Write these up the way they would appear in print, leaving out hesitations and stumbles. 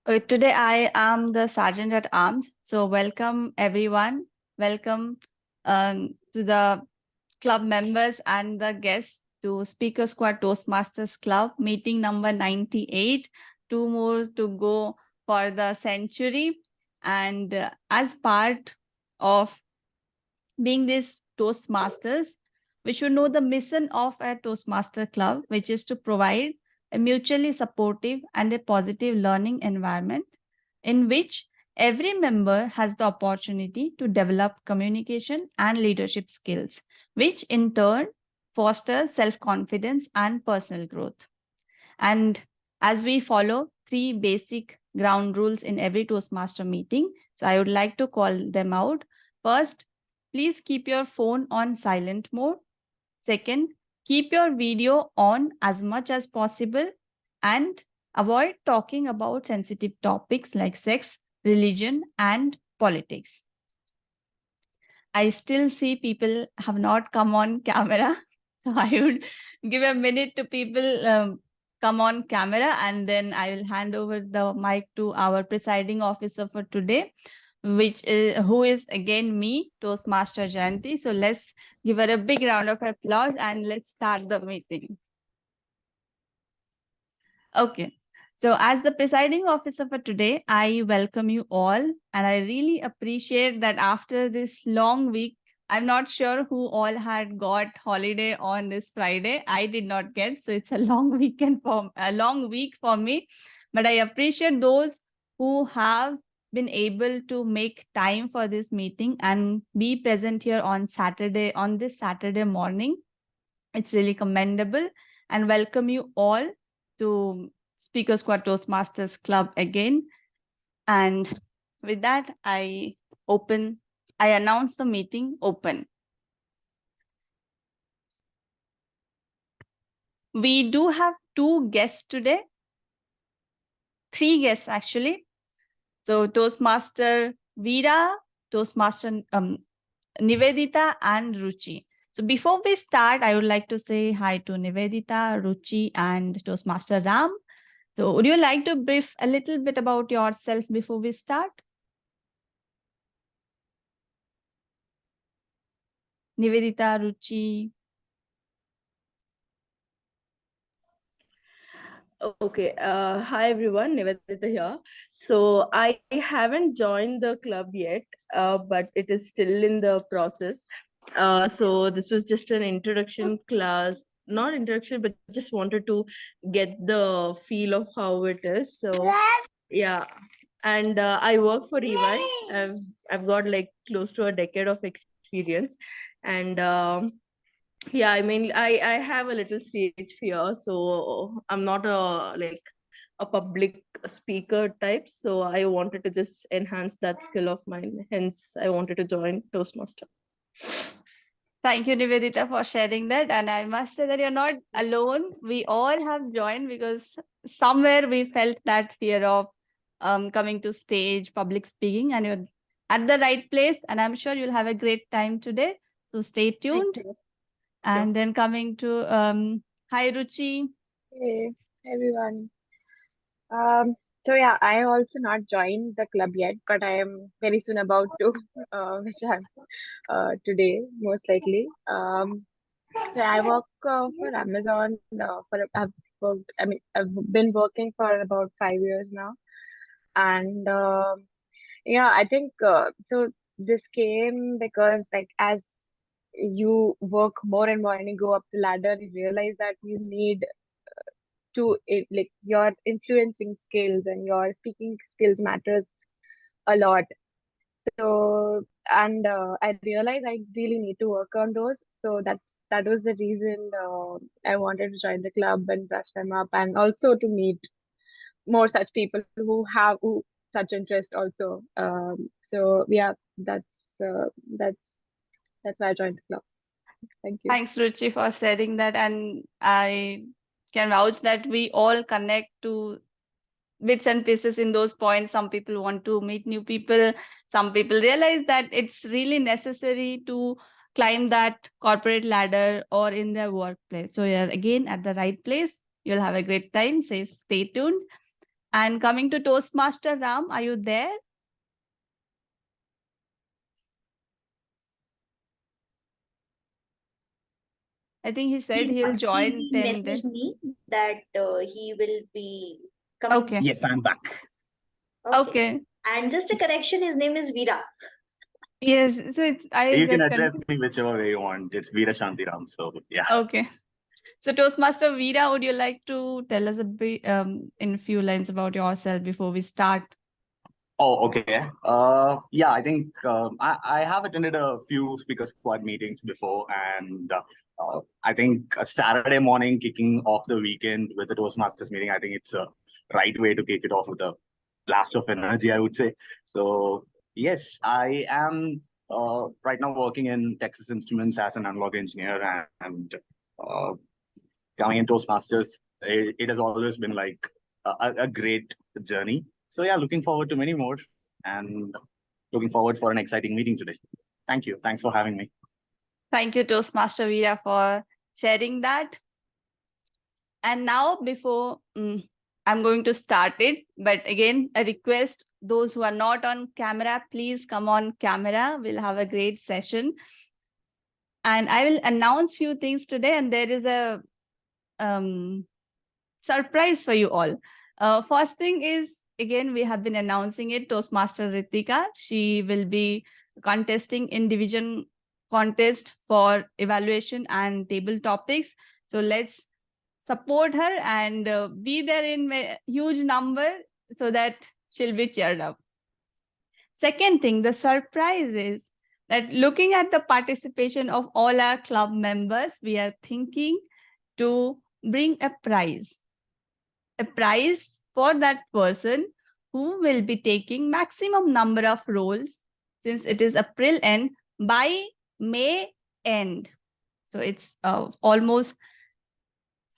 Today I am the Sergeant at Arms. So welcome everyone. Welcome to the club members and the guests to Speaker Squad Toastmasters Club meeting number 98. Two more to go for the century. And as part of being this Toastmasters, we should know the mission of a Toastmaster Club, which is to provide a mutually supportive and a positive learning environment in which every member has the opportunity to develop communication and leadership skills, which in turn foster self confidence and personal growth. And as we follow three basic ground rules in every Toastmaster meeting, so I would like to call them out. First, please keep your phone on silent mode. Second, keep your video on as much as possible and avoid talking about sensitive topics like sex, religion, and politics. I still see people have not come on camera. So I would give a minute to people come on camera, and then I will hand over the mic to our presiding officer for today, which is who is again me, Toastmaster Jayanti. So let's give her a big round of applause and let's start the meeting. Okay. So, as the presiding officer for today, I welcome you all. And I really appreciate that after this long week, I'm not sure who all had got holiday on this Friday. I did not get. So, it's a long weekend for a long week for me. But I appreciate those who have been able to make time for this meeting and be present here on Saturday, on this Saturday morning. It's really commendable and welcome you all to Speaker Squad Toastmasters Club again. And with that, I announce the meeting open. We do have two guests today, three guests actually. So Toastmaster Veera, Toastmaster Nivedita, and Ruchi. So before we start, I would like to say hi to Nivedita, Ruchi, and Toastmaster Ram. So would you like to brief a little bit about yourself before we start? Nivedita, Ruchi. Okay. Hi everyone, Nivedita here. So I haven't joined the club yet, but it is still in the process. So this was just an introduction class, not introduction, but just wanted to get the feel of how it is. So yeah, and I work for EY. I've got like close to a decade of experience, and yeah, I mean, I have a little stage fear, so I'm not a public speaker type. So I wanted to just enhance that skill of mine. Hence, I wanted to join Toastmaster. Thank you, Nivedita, for sharing that. And I must say that you're not alone. We all have joined because somewhere we felt that fear of coming to stage, public speaking, and you're at the right place. And I'm sure you'll have a great time today. So stay tuned. And then coming to hi, Ruchi. Hey everyone. So yeah, I also not joined the club yet, but I am very soon about to, which I'm today most likely. So I work for Amazon. I've worked. I mean, I've been working for about 5 years now, and yeah, I think so. This came because like as you work more and more and you go up the ladder, you realize that you need to it, like your influencing skills and your speaking skills matters a lot. So and I realized I really need to work on those. So that was the reason I wanted to join the club and brush them up, and also to meet more such people who such interest also. So yeah, uh, that's that's why I joined the club. Thank you. Thanks, Ruchi, for sharing that. And I can vouch that we all connect to bits and pieces in those points. Some people want to meet new people. Some people realize that it's really necessary to climb that corporate ladder or in their workplace. So you're again at the right place. You'll have a great time. Say stay tuned. And coming to Toastmaster Ram, are you there? I think he said he'll join He 10 messaged then. me that he will be coming. Okay. Yes, I'm back. Okay. And just a correction, his name is Veera. Yes. So it's I You can get address confused. me whichever way you want. It's Veera Shantiram. So yeah. Okay. So Toastmaster Veera, would you like to tell us a bit in a few lines about yourself before we start? Oh, okay. Yeah, I think I have attended a few speaker squad meetings before, and I think a Saturday morning kicking off the weekend with a Toastmasters meeting, I think it's a right way to kick it off with a blast of energy, I would say. So yes, I am right now working in Texas Instruments as an analog engineer, and uh, coming in Toastmasters, it has always been like a great journey. So yeah, looking forward to many more and looking forward for an exciting meeting today. Thank you. Thanks for having me. Thank you, Toastmaster Veera, for sharing that. And now, before I'm going to start it, but again, a request, those who are not on camera, please come on camera. We'll have a great session. And I will announce few things today, and there is a surprise for you all. First thing is, again, we have been announcing it, Toastmaster Ritika. She will be contesting in division contest for evaluation and table topics. So let's support her and be there in huge number so that she'll be cheered up. Second thing, the surprise is that looking at the participation of all our club members, we are thinking to bring a prize for that person who will be taking maximum number of roles, since it is April end, by May end. So it's almost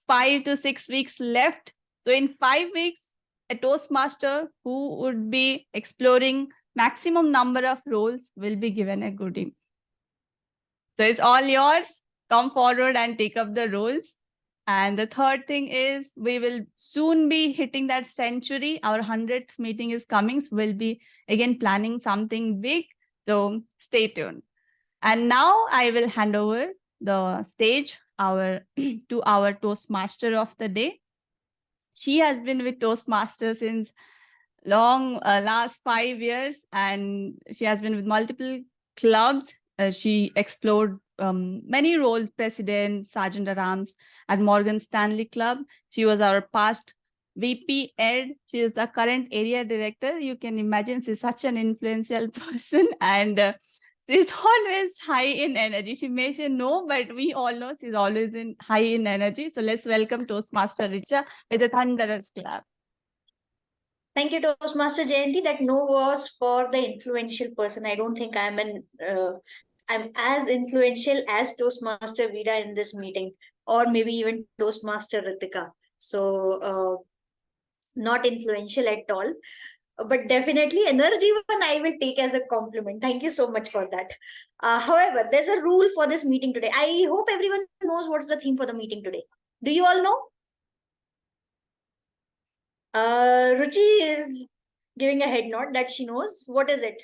5 to 6 weeks left. So in 5 weeks, a Toastmaster who would be exploring maximum number of roles will be given a goodie. So it's all yours. Come forward and take up the roles. And the third thing is we will soon be hitting that century. Our 100th meeting is coming. So we'll be again planning something big. So stay tuned. And now I will hand over the stage to our Toastmaster of the day. She has been with Toastmasters since last 5 years, and she has been with multiple clubs. She explored many roles, president, sergeant at arms at Morgan Stanley Club. She was our past VP Ed. She is the current area director. You can imagine she's such an influential person, and she's always high in energy. She may say no, but we all know she's always high in energy. So let's welcome Toastmaster Richa with a thunderous clap. Thank you, Toastmaster Jayanti. That no was for the influential person. I don't think I'm as influential as Toastmaster Veera in this meeting, or maybe even Toastmaster Ritika. So not influential at all. But definitely energy one I will take as a compliment. Thank you so much for that. However, there's a rule for this meeting today. I hope everyone knows what's the theme for the meeting today. Do you all know? Ruchi is giving a head nod that she knows. What is it?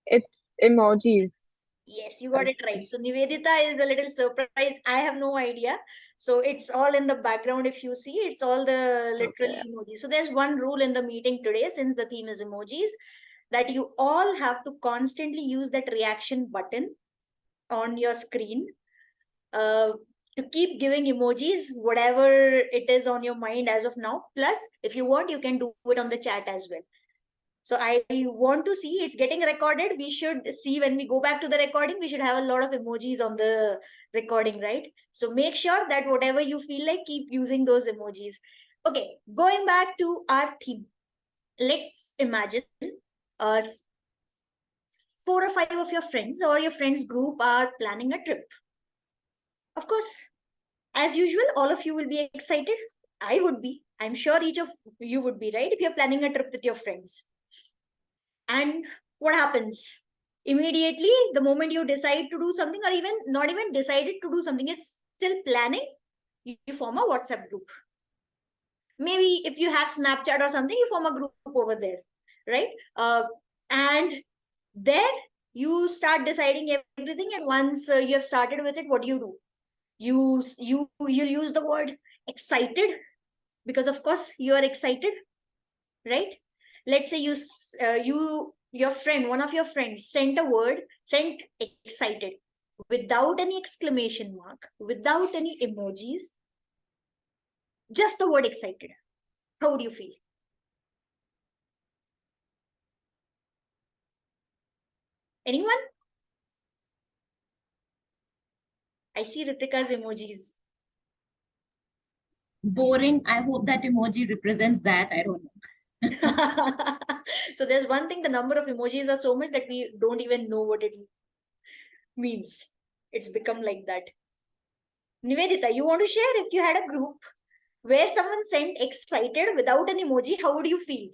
It's emojis. Yes, you got it right. So Nivedita is a little surprised. I have no idea. So it's all in the background. If you see, it's all the literal emojis. So there's one rule in the meeting today, since the theme is emojis, that you all have to constantly use that reaction button on your screen to keep giving emojis, whatever it is on your mind as of now. Plus, if you want, you can do it on the chat as well. So I want to see it's getting recorded. We should see when we go back to the recording, we should have a lot of emojis on the recording, right? So make sure that whatever you feel like, keep using those emojis. Okay, going back to our theme. Let's imagine 4 or 5 of your friends or your friends group are planning a trip. Of course, as usual, all of you will be excited. I would be. I'm sure each of you would be, right? If you're planning a trip with your friends. And what happens? Immediately, the moment you decide to do something, or even not even decided to do something, it's still planning, you form a WhatsApp group. Maybe if you have Snapchat or something, you form a group over there, right? And there you start deciding everything, and once you have started with it, what do? You'll use the word excited, because of course you are excited, right? Let's say your friend, one of your friends sent excited without any exclamation mark, without any emojis, just the word excited. How would you feel? Anyone? I see Ritika's emojis. Boring. I hope that emoji represents that. I don't know. So there's one thing, the number of emojis are so much that we don't even know what it means. It's become like that. Nivedita, you want to share, if you had a group where someone sent excited without an emoji, how would you feel?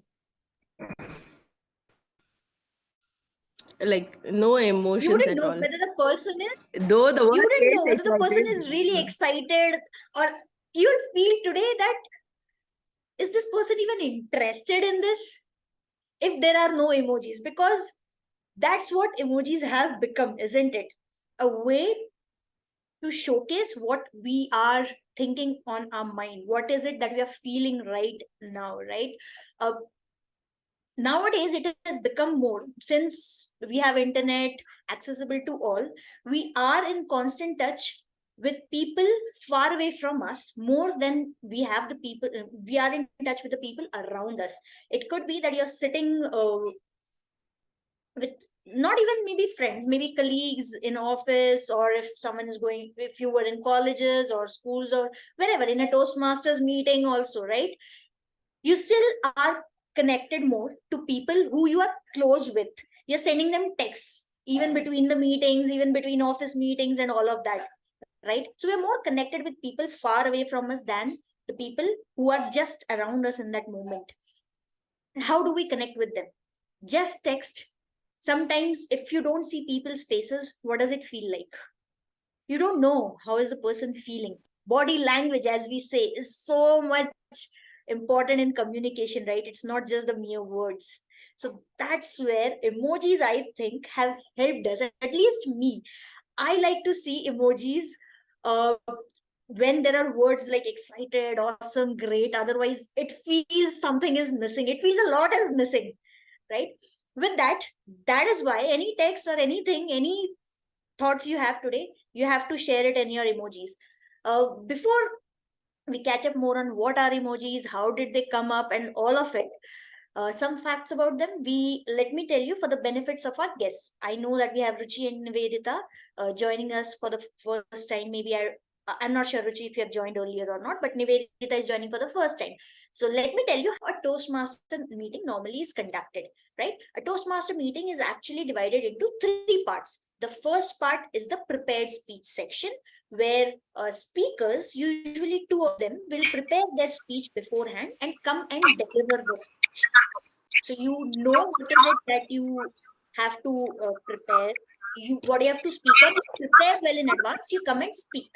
Like no You emotions wouldn't at know all. whether the person is Though the you word wouldn't know says whether the person excited. is really excited, or you'll feel today that, is this person even interested in this if there are no emojis? Because that's what emojis have become, isn't it? A way to showcase what we are thinking on our mind. What is it that we are feeling right now, right? Nowadays it has become more, since we have internet accessible to all. We are in constant touch with people far away from us, more than we have the people, we are in touch with the people around us. It could be that you're sitting with not even maybe friends, maybe colleagues in office, or if someone is going, if you were in colleges or schools or wherever, in a Toastmasters meeting also, right? You still are connected more to people who you are close with. You're sending them texts even between the meetings, even between office meetings and all of that, right? So we're more connected with people far away from us than the people who are just around us in that moment. How do we connect with them? Just text. Sometimes if you don't see people's faces, what does it feel like? You don't know how is the person feeling. Body language, as we say, is so much important in communication, right? It's not just the mere words. So that's where emojis, I think, have helped us, at least me. I like to see emojis uh, when there are words like excited, awesome, great. Otherwise it feels something is missing, it feels a lot is missing, right? With that, that is why any text or anything, any thoughts you have today, you have to share it in your emojis. Before we catch up more on what are emojis, how did they come up, and all of it, some facts about them. Let me tell you, for the benefits of our guests. I know that we have Ruchi and Nivedita joining us for the first time. I'm not sure, Ruchi, if you have joined earlier or not, but Nivedita is joining for the first time. So let me tell you how a Toastmaster meeting normally is conducted, right? A Toastmaster meeting is actually divided into 3 parts. The first part is the prepared speech section, where speakers, usually 2 of them, will prepare their speech beforehand and come and deliver the speech. So you know what is it that you have to prepare, what you have to speak on, you prepare well in advance, you come and speak.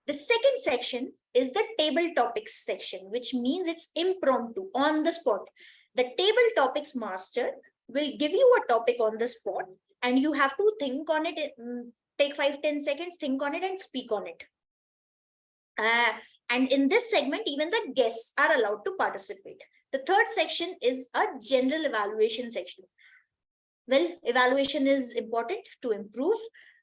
The second section is the table topics section, which means it's impromptu, on the spot. The table topics master will give you a topic on the spot, and you have to think on it, take 5-10 seconds, think on it and speak on it. And in this segment, even the guests are allowed to participate. The third section is a general evaluation section. Well, evaluation is important to improve.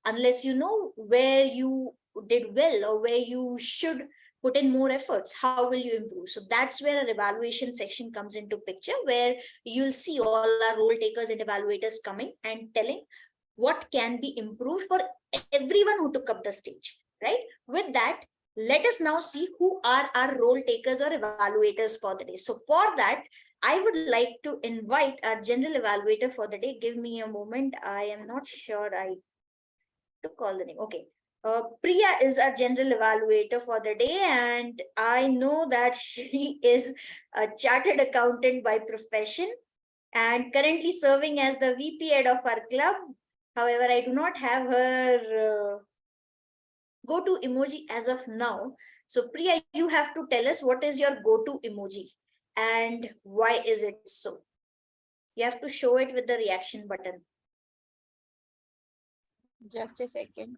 Unless you know where you did well or where you should put in more efforts, how will you improve? So that's where an evaluation section comes into picture, where you'll see all our role takers and evaluators coming and telling what can be improved for everyone who took up the stage, right? With that, let us now see who are our role takers or evaluators for the day. So for that, I would like to invite our general evaluator for the day. Give me a moment. I am not sure I to call the name. Okay. Priya is our general evaluator for the day, and I know that she is a chartered accountant by profession and currently serving as the VP head of our club. However, I do not have her go-to emoji as of now. So Priya, you have to tell us what is your go-to emoji and why is it so? You have to show it with the reaction button. Just a second.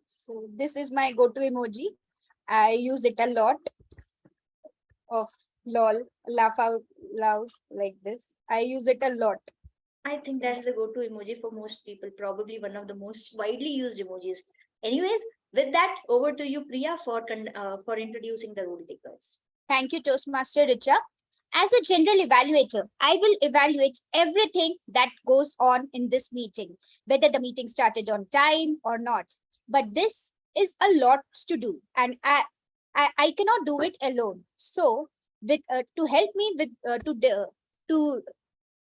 So this is my go-to emoji. I use it a lot of lol, laugh out loud like this. I use it a lot. I think that is the go-to emoji for most people, probably one of the most widely used emojis. Anyways, with that, over to you, Priya, for introducing the rule takers. Thank you, Toastmaster Richa. As a general evaluator, I will evaluate everything that goes on in this meeting, whether the meeting started on time or not. But this is a lot to do, and I cannot do it alone. So, with to help me with to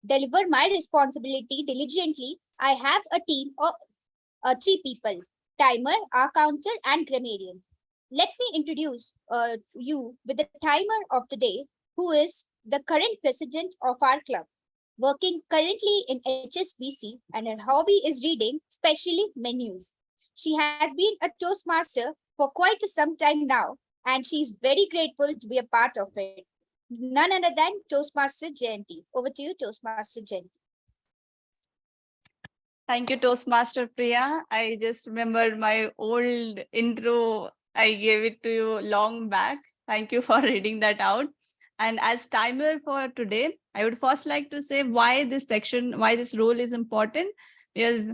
deliver my responsibility diligently, I have a team of 3 people: timer, our counter, and grammarian. Let me introduce you with the timer of the day, who is the current president of our club, working currently in HSBC, and her hobby is reading, especially menus. She has been a Toastmaster for quite some time now, and she's very grateful to be a part of it. None other than Toastmaster Jayanti. Over to you, Toastmaster Jayanti. Thank you, Toastmaster Priya. I just remembered my old intro. I gave it to you long back. Thank you for reading that out. And as timer for today, I would first like to say why this role is important. Because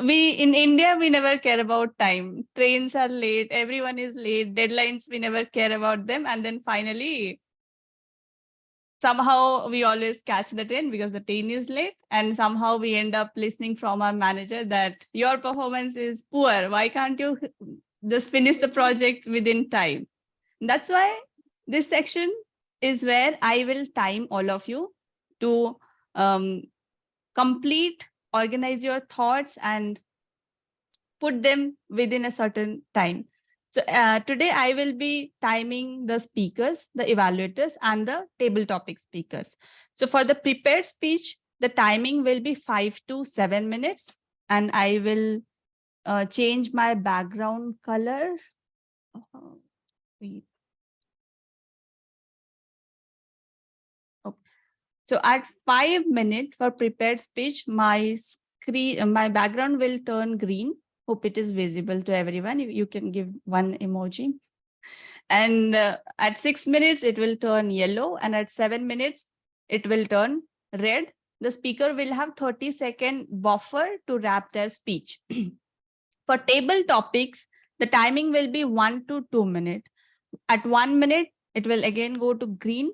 we in India, we never care about time. Trains are late, everyone is late, deadlines, we never care about them. And then finally, somehow we always catch the train because the train is late, and somehow we end up listening from our manager that your performance is poor. Why can't you just finish the project within time? That's why this section is where I will time all of you to complete, organize your thoughts, and put them within a certain time. So today I will be timing the speakers, the evaluators, and the table topic speakers. So for the prepared speech, the timing will be 5 to 7 minutes, and I will change my background color. So at 5 minutes for prepared speech, my background will turn green. Hope it is visible to everyone. You can give one emoji. And at 6 minutes, it will turn yellow. And at 7 minutes, it will turn red. The speaker will have 30-second buffer to wrap their speech. For table topics, the timing will be 1 to 2 minutes. At 1 minute, it will again go to green.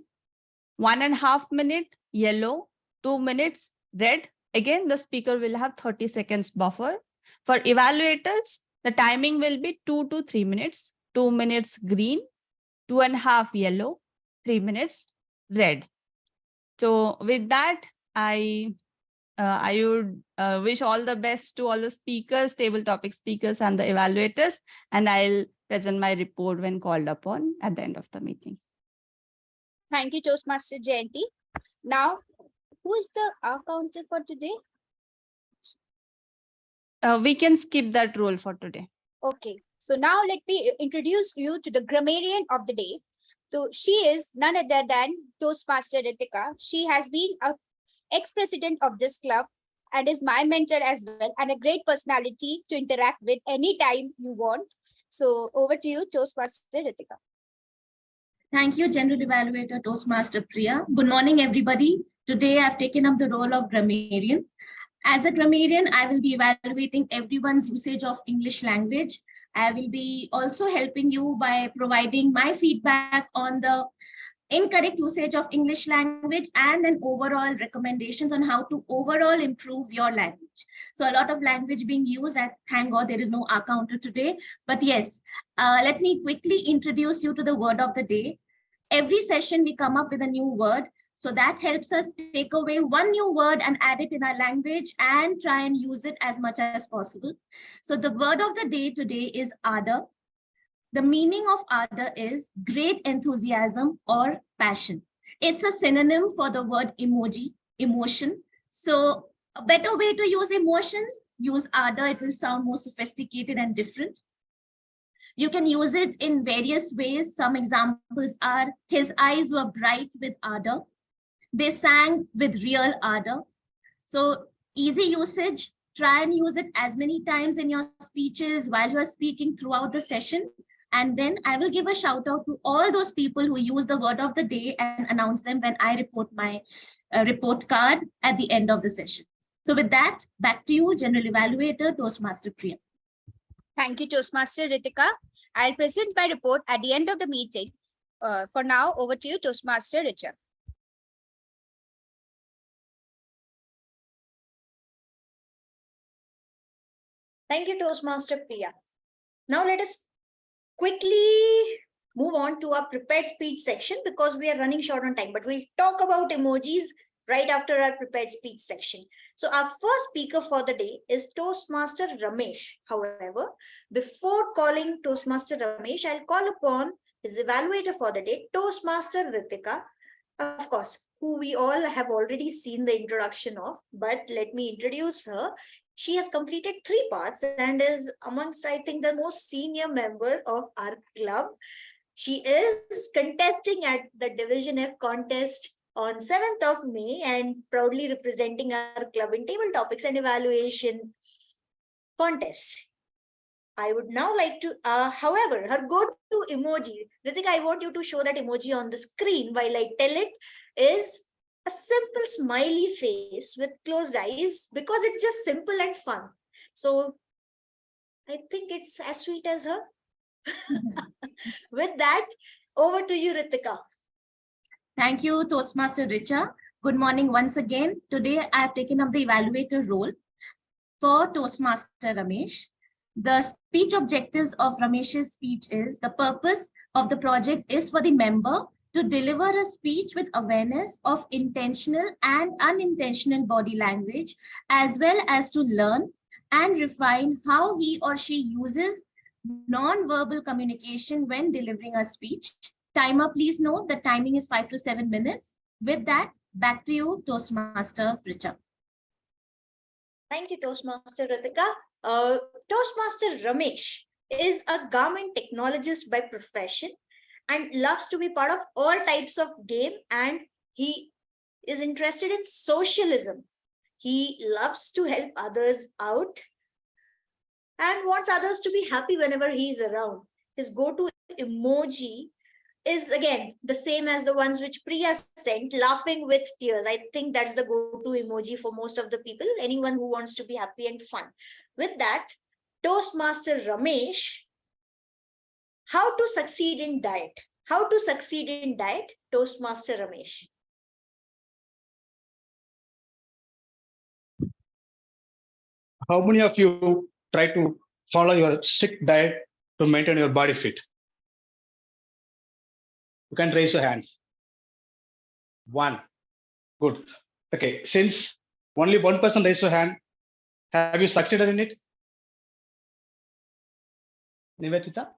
1.5 minutes, yellow. 2 minutes, red. Again, the speaker will have 30 seconds buffer. For evaluators, the timing will be 2 to 3 minutes. 2 minutes green, 2.5 yellow, 3 minutes red. So with that, I would wish all the best to all the speakers, table topic speakers, and the evaluators, and I'll present my report when called upon at the end of the meeting. Thank you, Toastmaster Jayanti. Now, who is the counter for today? We can skip that role for today. Okay, so now let me introduce you to the grammarian of the day. So she is none other than Toastmaster Ritika. She has been a ex-president of this club and is my mentor as well, and a great personality to interact with anytime you want. So over to you, Toastmaster Ritika. Thank you, General Evaluator Toastmaster Priya. Good morning, everybody. Today I've taken up the role of grammarian. As a grammarian, I will be evaluating everyone's usage of English language. I will be also helping you by providing my feedback on the incorrect usage of English language and then overall recommendations on how to overall improve your language. So a lot of language being used, and thank God there is no R counter today. But yes, let me quickly introduce you to the word of the day. Every session we come up with a new word. So that helps us take away one new word and add it in our language and try and use it as much as possible. So the word of the day today is Ada. The meaning of Ada is great enthusiasm or passion. It's a synonym for the word emoji, emotion. So a better way to use emotions, use ardor. It will sound more sophisticated and different. You can use it in various ways. Some examples are, his eyes were bright with ardor. They sang with real ardor. So easy usage, try and use it as many times in your speeches while you are speaking throughout the session. And then I will give a shout out to all those people who use the word of the day and announce them when I report my report card at the end of the session. So with that, back to you, General Evaluator, Toastmaster Priya. Thank you, Toastmaster Ritika. I'll present my report at the end of the meeting. For now, over to you, Toastmaster Richa. Thank you, Toastmaster Priya. Now let us quickly move on to our prepared speech section because we are running short on time, but we'll talk about emojis right after our prepared speech section. So our first speaker for the day is Toastmaster Ramesh. However, before calling Toastmaster Ramesh, I'll call upon his evaluator for the day, Toastmaster Ritika, of course, who we all have already seen the introduction of, but let me introduce her. She has completed 3 parts and is amongst, I think, the most senior member of our club. She is contesting at the Division F contest on 7th of May and proudly representing our club in table topics and evaluation contest. I would now like to, however, her go-to emoji, Ritika, I want you to show that emoji on the screen while I tell it, is a simple smiley face with closed eyes because it's just simple and fun. So I think it's as sweet as her. With that, over to you, Ritika. Thank you, Toastmaster Richa. Good morning once again. Today, I have taken up the evaluator role for Toastmaster Ramesh. The speech objectives of Ramesh's speech is, the purpose of the project is for the member to deliver a speech with awareness of intentional and unintentional body language, as well as to learn and refine how he or she uses non-verbal communication when delivering a speech. Timer, please note the timing is 5 to 7 minutes. With that, back to you, Toastmaster Richa. Thank you, Toastmaster Ritika. Toastmaster Ramesh is a garment technologist by profession and loves to be part of all types of game, and he is interested in socialism. He loves to help others out and wants others to be happy whenever he is around. His go-to emoji is again the same as the ones which Priya sent, laughing with tears. I think that's the go-to emoji for most of the people, anyone who wants to be happy and fun. With that, Toastmaster Ramesh, how to succeed in diet? How to succeed in diet, Toastmaster Ramesh. How many of you try to follow your strict diet to maintain your body fit? You can raise your hands. 1. Good. Okay, since only 1 person raised your hand, have you succeeded in it? Nivedita?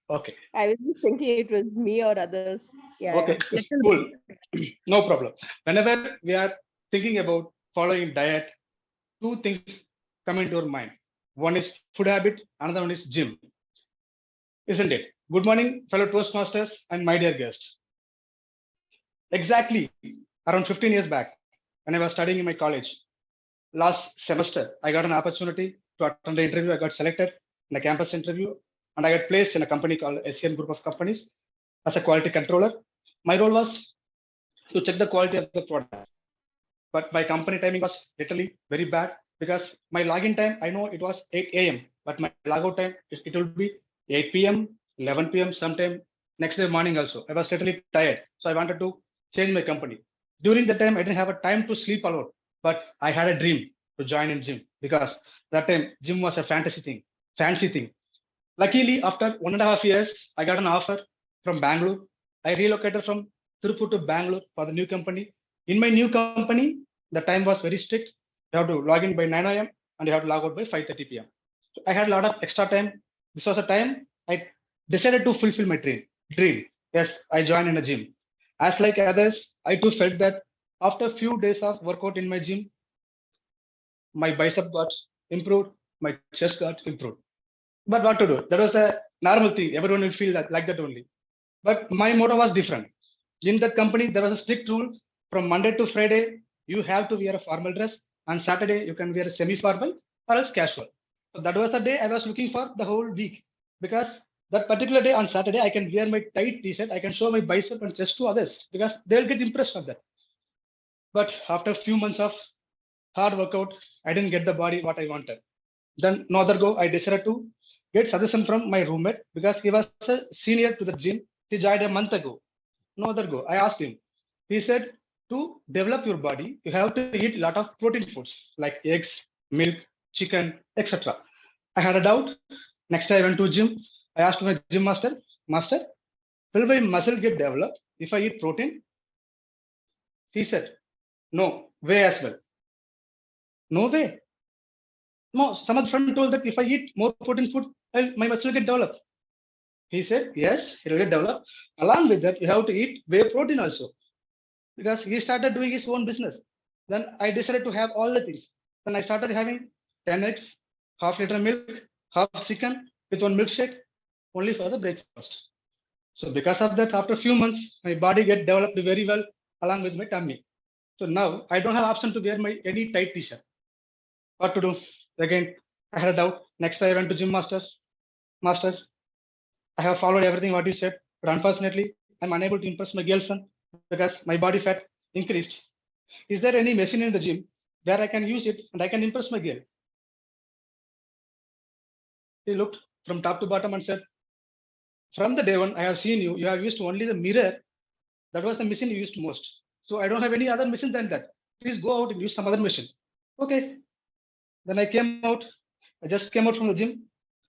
Okay. I was just thinking it was me or others. Yeah. Okay, Yeah. cool. No problem. Whenever we are thinking about following diet, 2 things come into your mind. One is food habit, another one is gym. Isn't it? Good morning, fellow Toastmasters and my dear guests. Exactly around 15 years back, when I was studying in my college, last semester, I got an opportunity to attend the interview. I got selected in a campus interview, and I got placed in a company called SCM Group of Companies as a quality controller. My role was to check the quality of the product. But my company timing was literally very bad because my login time, I know it was 8 a.m., but my logout time, it will be 8 p.m., 11 p.m., sometime next day morning also. I was literally tired. So I wanted to change my company. During the time, I didn't have a time to sleep alone, but I had a dream to join in gym because that time gym was a fancy thing. Luckily, after 1.5 years, I got an offer from Bangalore. I relocated from Tirupur to Bangalore for the new company. In my new company, the time was very strict. You have to log in by 9 a.m. and you have to log out by 5:30 p.m. So I had a lot of extra time. This was a time I decided to fulfill my dream. Yes, I joined in a gym. As like others, I too felt that After a few days of workout in my gym, my bicep got improved, my chest got improved. But what to do? That was a normal thing. Everyone will feel that like that only. But my motto was different. In that company, there was a strict rule from Monday to Friday, you have to wear a formal dress. On Saturday, you can wear a semi-formal or else casual. So that was the day I was looking for the whole week, because that particular day on Saturday, I can wear my tight t-shirt, I can show my bicep and chest to others because they'll get impressed of that. But after a few months of hard workout, I didn't get the body what I wanted. Then no other go, I decided to get suggestion from my roommate because he was a senior to the gym. He joined a month ago. No other go. I asked him. He said, to develop your body, you have to eat a lot of protein foods like eggs, milk, chicken, etc. I had a doubt. Next day I went to gym. I asked my gym master, will my muscle get developed if I eat protein? He said, no way as well. No way. No, some of the friend told that if I eat more protein food, my muscle will get developed. He said, yes, it will get developed. Along with that, you have to eat whey protein also. Because he started doing his own business. Then I decided to have all the things. Then I started having 10 eggs, half liter milk, half chicken with one milkshake, only for the breakfast. So because of that, after a few months, my body get developed very well along with my tummy. So now I don't have option to wear my any tight t-shirt. What to do? Again, I had a doubt. Next, I went to gym master. Master, I have followed everything what you said, but unfortunately, I'm unable to impress my girlfriend because my body fat increased. Is there any machine in the gym where I can use it and I can impress my girl? He looked from top to bottom and said, from the day one I have seen you, you have used only the mirror. That was the machine you used most. So I don't have any other machine than that. Please go out and use some other machine. Okay. Then I came out. I just came out from the gym.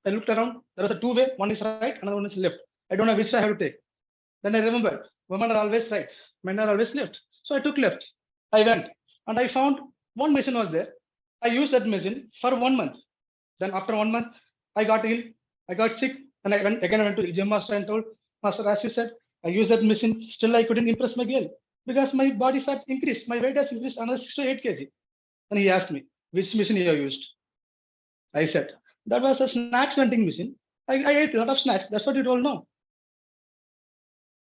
I looked around. There was a two-way. One is right, another one is left. I don't know which way I have to take. Then I remembered, women are always right, men are always left. So I took left. I went and I found one machine was there. I used that machine for 1 month. Then after 1 month, I got ill. I got sick. And I went to the gym master and told, Master, as you said, I used that machine. Still, I couldn't impress my girl because my body fat increased. My weight has increased another 6 to 8 kg. And he asked me, which machine you have used? I said, that was a snacks vending machine. I ate a lot of snacks. That's what you told, no?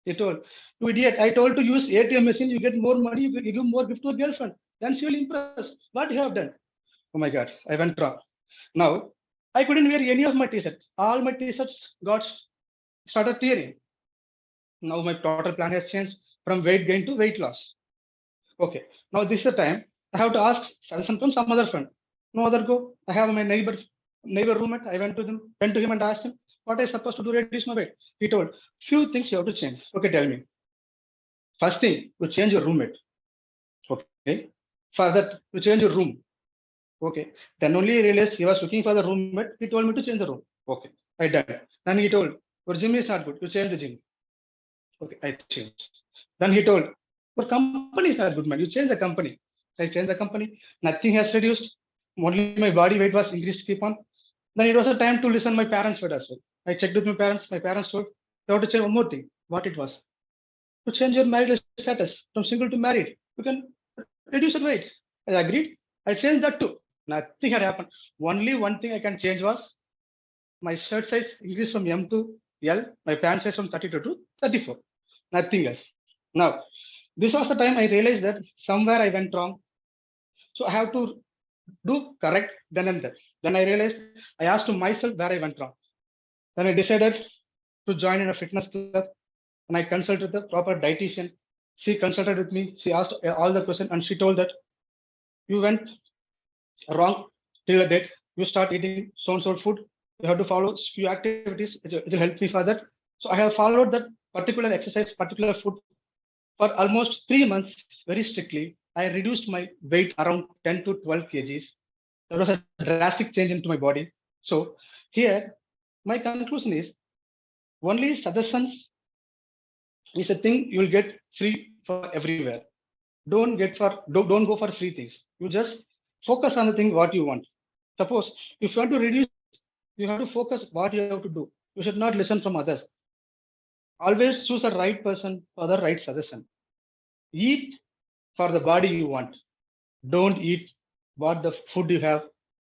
He told, you idiot, I told to use ATM machine, you get more money, you give more gift to a girlfriend. Then she will impress. What you have done? Oh my God, I went wrong. Now, I couldn't wear any of my t-shirts. All my t-shirts got started tearing. Now my total plan has changed from weight gain to weight loss. Okay, now this is the time I have to ask suggestion from some other friend. No other go. I have my neighbor roommate. I went to him and asked him what I supposed to do to reduce my weight. He told, few things you have to change. Okay, tell me. First thing, you change your roommate. Okay. For that, you change your room. Okay. Then only he realized he was looking for the roommate. He told me to change the room. Okay. I done. Then he told, your gym is not good. You change the gym. Okay, I changed. Then he told, your company is not good, man. You change the company. I changed the company. Nothing has reduced. Only my body weight was increased. Keep on. Then it was a time to listen my parents' word as well. I checked with my parents. My parents told, you have to change one more thing. What it was? To change your marital status from single to married. You can reduce your weight. I agreed. I changed that too. Nothing had happened. Only one thing I can change was my shirt size increased from M to L. My pant size from 32 to 34. Nothing else. Now, this was the time I realized that somewhere I went wrong. So I have to do correct then and there. Then I realized I asked to myself where I went wrong. Then I decided to join in a fitness club and I consulted the proper dietitian. She consulted with me. She asked all the questions and she told that you went wrong till the date. You start eating so-and-so food. You have to follow few activities. It will help me for that. So I have followed that particular exercise, particular food for almost 3 months very strictly. I reduced my weight around 10 to 12 kgs. There was a drastic change into my body. So here, my conclusion is only suggestions is a thing you will get free for everywhere. Don't go for free things. You just focus on the thing what you want. Suppose if you want to reduce, you have to focus what you have to do. You should not listen from others. Always choose the right person for the right suggestion. Eat for the body you want. Don't eat what the food you have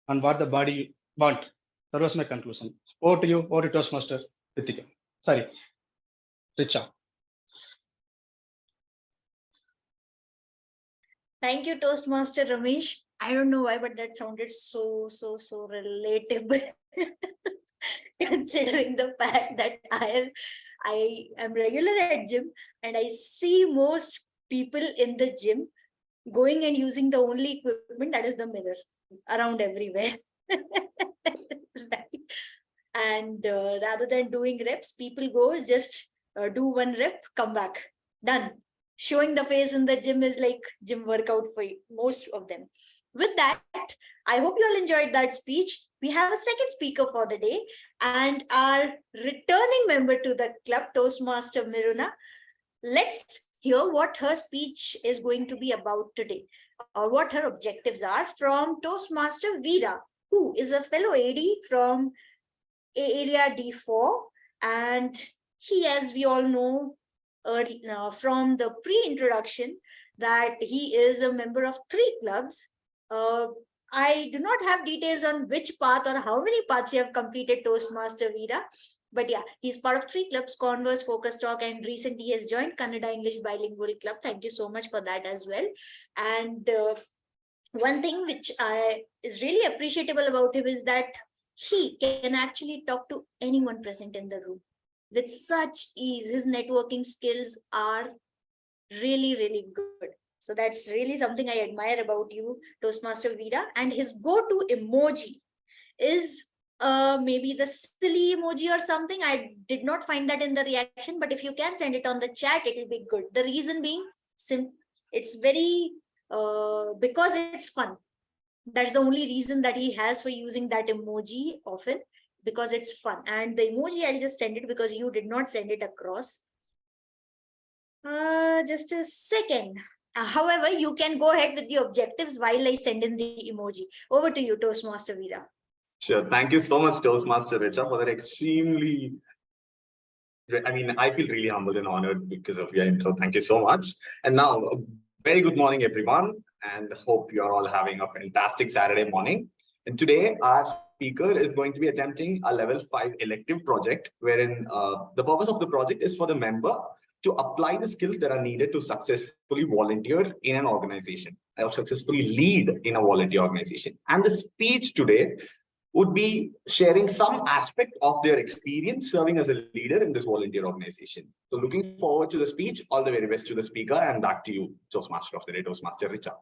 and what the body you want. That was my conclusion. Over to you, over to Toastmaster Ritika. Sorry, Richa. Thank you, Toastmaster Ramesh. I don't know why, but that sounded so relatable. Considering the fact that I am regular at gym and I see most people in the gym going and using the only equipment that is the mirror around everywhere. Right? And rather than doing reps, people go just do one rep, come back, done. Showing the face in the gym is like gym workout for most of them. With that, I hope you all enjoyed that speech. We have a second speaker for the day and our returning member to the club, Toastmaster Miruna. Let's hear what her speech is going to be about today, or what her objectives are, from Toastmaster Veera, who is a fellow AD from area D4, and he, as we all know from the pre-introduction, that he is a member of 3 clubs. I do not have details on which path or how many paths you have completed, Toastmaster Veera. But yeah, he's part of 3 clubs: Converse, Focus Talk, and recently he has joined Kannada English Bilingual Club. Thank you so much for that as well. And one thing which is really appreciable about him is that he can actually talk to anyone present in the room with such ease. His networking skills are really good. So that's really something I admire about you, Toastmaster Veera. And his go-to emoji is maybe the silly emoji or something. I did not find that in the reaction, but if you can send it on the chat, it will be good. The reason being, it's very because it's fun. That's the only reason that he has for using that emoji often, because it's fun. And the emoji, I'll just send it because you did not send it across. Just a second. However, you can go ahead with the objectives while I send in the emoji. Over to you, Toastmaster Veera. Sure. Thank you so much, Toastmaster Richa, for that extremely, I mean, I feel really humbled and honored because of your intro. Thank you so much. And now, a very good morning, everyone, and hope you're all having a fantastic Saturday morning. And today, our speaker is going to be attempting a level 5 elective project, wherein the purpose of the project is for the member to apply the skills that are needed to successfully volunteer in an organization, or successfully lead in a volunteer organization. And the speech today would be sharing some aspect of their experience serving as a leader in this volunteer organization. So looking forward to the speech. All the very best to the speaker, and back to you, Toastmaster of the day, Toastmaster Richa.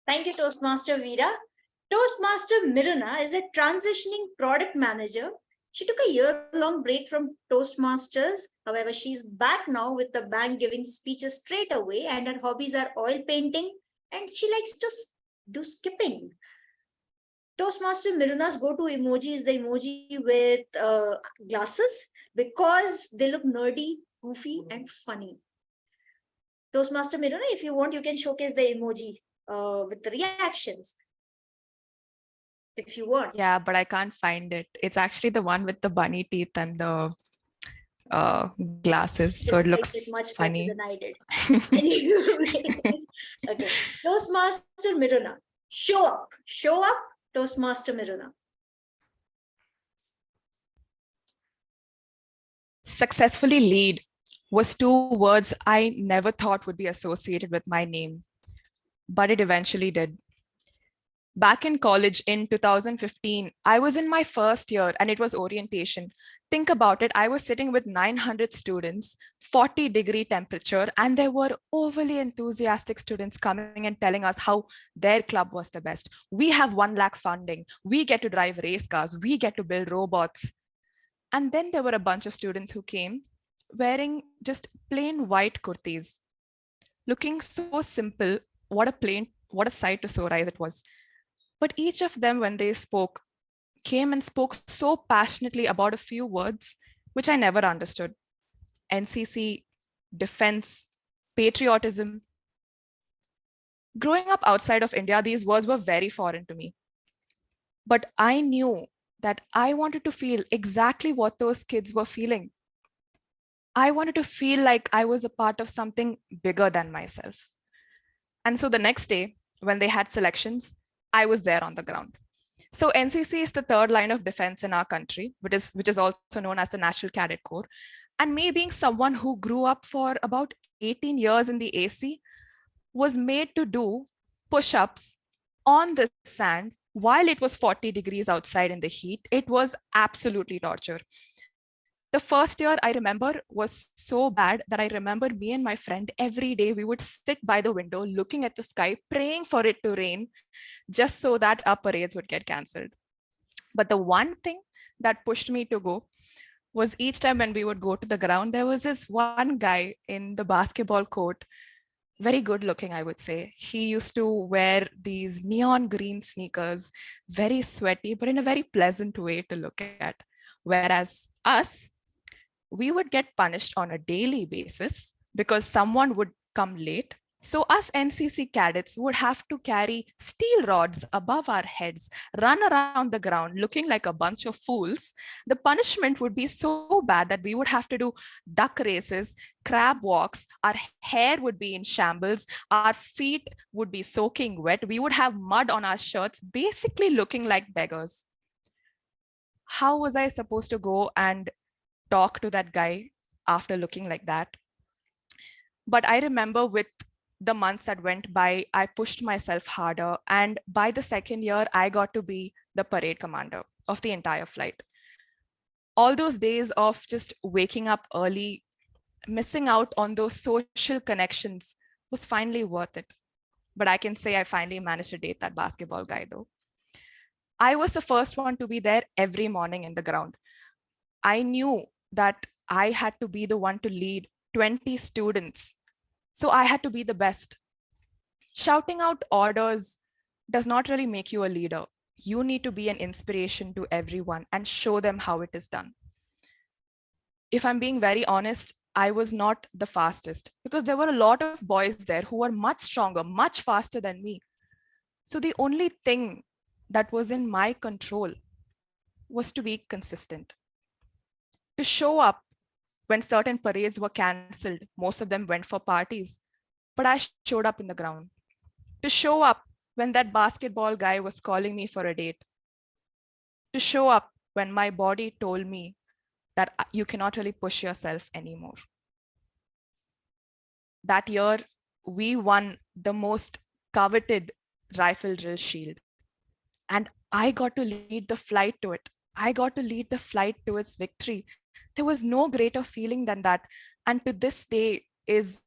Thank you, Toastmaster Veera. Toastmaster Miruna is a transitioning product manager. She took a year-long break from Toastmasters. However, she's back now with the bang, giving speeches straight away, and her hobbies are oil painting, and she likes to do skipping. Toastmaster Miruna's go-to emoji is the emoji with glasses, because they look nerdy, goofy, and funny. Toastmaster Miruna, if you want, you can showcase the emoji with the reactions, if you want. Yeah, but I can't find it. It's actually the one with the bunny teeth and the glasses, so it looks much funny. better than I did. Anyways, okay, Toastmaster Miruna, show up, Toastmaster Miruna. Successfully lead was 2 words I never thought would be associated with my name, but it eventually did. Back in college in 2015, I was in my first year and it was orientation. Think about it, I was sitting with 900 students, 40-degree temperature, and there were overly enthusiastic students coming and telling us how their club was the best. We have 1 lakh funding, we get to drive race cars, we get to build robots. And then there were a bunch of students who came wearing just plain white kurtis, looking so simple. What a sight to soar eyes it was. But each of them, when they spoke, came and spoke so passionately about a few words, which I never understood. NCC, defense, patriotism. Growing up outside of India, these words were very foreign to me. But I knew that I wanted to feel exactly what those kids were feeling. I wanted to feel like I was a part of something bigger than myself. And so the next day, when they had selections, I was there on the ground. So NCC is the third line of defense in our country, which is also known as the National Cadet Corps. And me being someone who grew up for about 18 years in the AC, was made to do push-ups on the sand while it was 40 degrees outside in the heat. It was absolutely torture. The first year I remember was so bad that I remember me and my friend every day we would sit by the window looking at the sky, praying for it to rain, just so that our parades would get cancelled. But the one thing that pushed me to go was each time when we would go to the ground, there was this one guy in the basketball court, very good looking, I would say. He used to wear these neon green sneakers, very sweaty, but in a very pleasant way to look at. Whereas us, we would get punished on a daily basis because someone would come late. So us NCC cadets would have to carry steel rods above our heads, run around the ground looking like a bunch of fools. The punishment would be so bad that we would have to do duck races, crab walks, our hair would be in shambles, our feet would be soaking wet, we would have mud on our shirts, basically looking like beggars. How was I supposed to go and talk to that guy after looking like that? But I remember with the months that went by, I pushed myself harder. And by the second year, I got to be the parade commander of the entire flight. All those days of just waking up early, missing out on those social connections was finally worth it. But I can say I finally managed to date that basketball guy though. I was the first one to be there every morning in the ground. I knew that I had to be the one to lead 20 students. So I had to be the best. Shouting out orders does not really make you a leader. You need to be an inspiration to everyone and show them how it is done. If I'm being very honest, I was not the fastest because there were a lot of boys there who were much stronger, much faster than me. So the only thing that was in my control was to be consistent, to show up when certain parades were cancelled. Most of them went for parties, but I showed up in the ground, to show up when that basketball guy was calling me for a date, to show up when my body told me that you cannot really push yourself anymore. That year, we won the most coveted rifle drill shield. And I got to lead the flight to it. I got to lead the flight to its victory. There was no greater feeling than that. And to this day is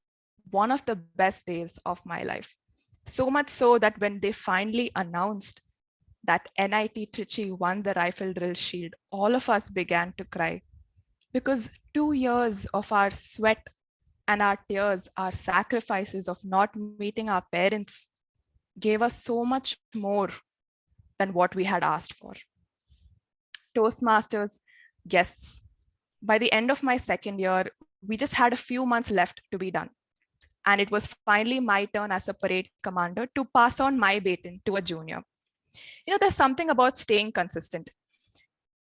one of the best days of my life. So much so that when they finally announced that NIT Trichy won the rifle drill shield, all of us began to cry because 2 years of our sweat and our tears, our sacrifices of not meeting our parents gave us so much more than what we had asked for. Toastmasters, guests, by the end of my second year, we just had a few months left to be done. And it was finally my turn as a parade commander to pass on my baton to a junior. You know, there's something about staying consistent.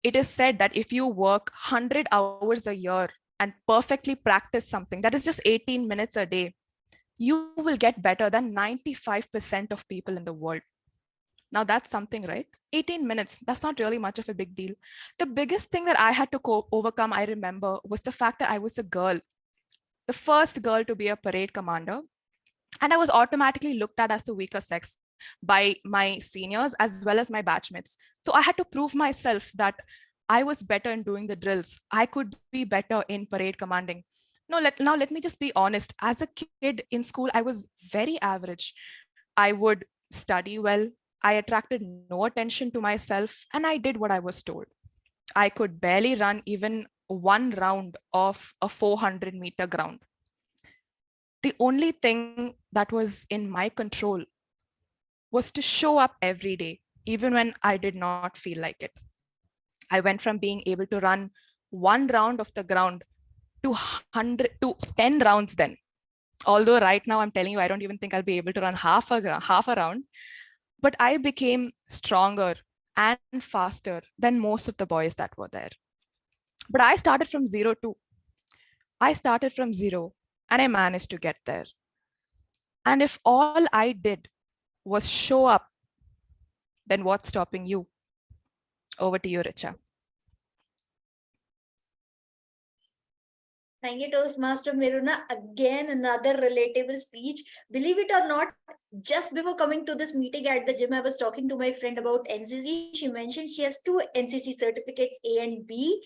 It is said that if you work 100 hours a year and perfectly practice something, that is just 18 minutes a day, you will get better than 95% of people in the world. Now that's something, right? 18 minutes, that's not really much of a big deal. The biggest thing that I had to overcome, I remember, was the fact that I was a girl, the first girl to be a parade commander. And I was automatically looked at as the weaker sex by my seniors as well as my batchmates. So I had to prove myself that I was better in doing the drills. I could be better in parade commanding. Now let me just be honest. As a kid in school, I was very average. I would study well. I attracted no attention to myself, and I did what I was told. I could barely run even one round of a 400-meter ground. The only thing that was in my control was to show up every day, even when I did not feel like it. I went from being able to run one round of the ground to 10 rounds then. Although right now I'm telling you, I don't even think I'll be able to run half a round, but I became stronger and faster than most of the boys that were there. But I started from 0 too. I started from zero and I managed to get there. And if all I did was show up, then what's stopping you? Over to you, Richa. Thank you, Toastmaster Miruna. Again, another relatable speech. Believe it or not, just before coming to this meeting at the gym, I was talking to my friend about NCC. She mentioned she has 2 NCC certificates, A and B.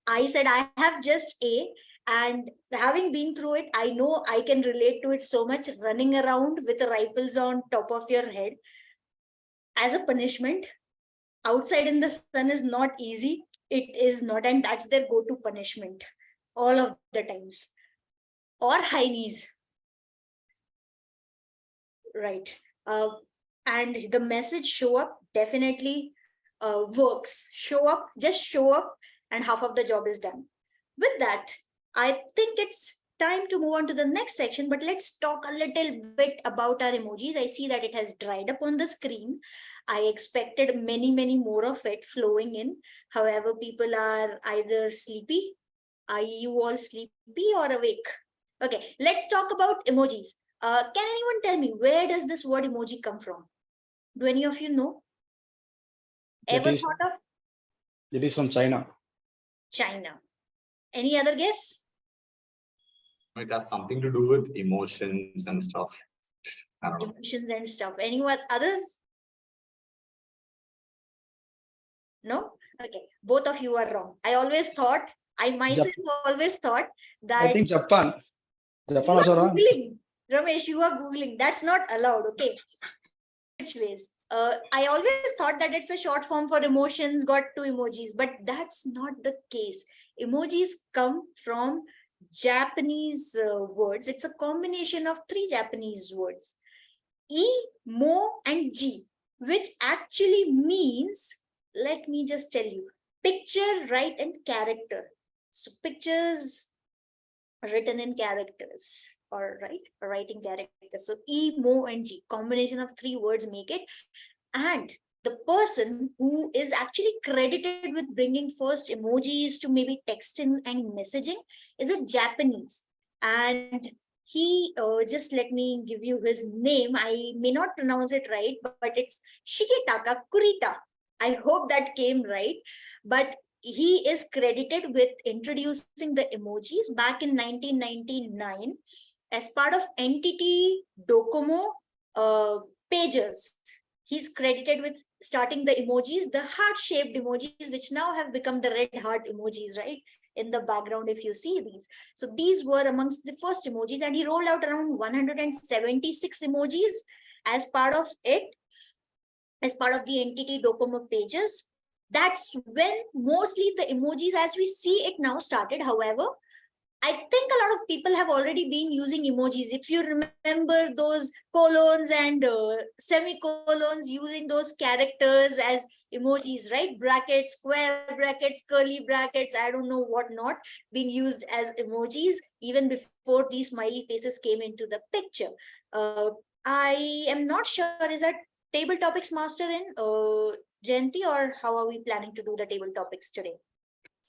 I said I have just A, and having been through it, I know I can relate to it so much. Running around with the rifles on top of your head as a punishment outside in the sun is not easy. It is not, and that's their go-to punishment all of the times. Or high knees, right? And the message show up definitely works. Show up, just show up, and half of the job is done. With that, I think it's time to move on to the next section, but let's talk a little bit about our emojis. I see that it has dried up on the screen. I expected many more of it flowing in. However, people are either sleepy. Are you all sleepy or awake? Okay, let's talk about emojis. Can anyone tell me, where does this word emoji come from? Do any of you know? Ever thought of? It is from China. China. Any other guess? It has something to do with emotions and stuff. I don't know. Emotions and stuff. Anyone others? No? Okay. Both of you are wrong. I myself always thought that. I think Japan. Japan you also are wrong. Googling. Ramesh, you are Googling. That's not allowed. Okay. Which ways? I always thought that it's a short form for emotions, got 2 emojis, but that's not the case. Emojis come from Japanese words. It's a combination of 3 Japanese words, E, Mo, and G, which actually means, let me just tell you, picture, write, and character. So pictures written in characters, or writing characters. So E, Mo, and G, combination of 3 words make it. And the person who is actually credited with bringing first emojis to maybe texting and messaging is a Japanese. And he, just let me give you his name. I may not pronounce it right, but it's Shigetaka Kurita. I hope that came right. But he is credited with introducing the emojis back in 1999 as part of NTT Docomo pages. He's credited with starting the emojis, the heart-shaped emojis, which now have become the red heart emojis, right? In the background, if you see these. So these were amongst the first emojis, and he rolled out around 176 emojis as part of it, as part of the NTT Docomo pages. That's when mostly the emojis as we see it now started. However, I think a lot of people have already been using emojis. If you remember those colons and semicolons, using those characters as emojis, right? Brackets, square brackets, curly brackets, I don't know what not, being used as emojis even before these smiley faces came into the picture. I am not sure, is that table topics master in Jayanti, or how are we planning to do the table topics today?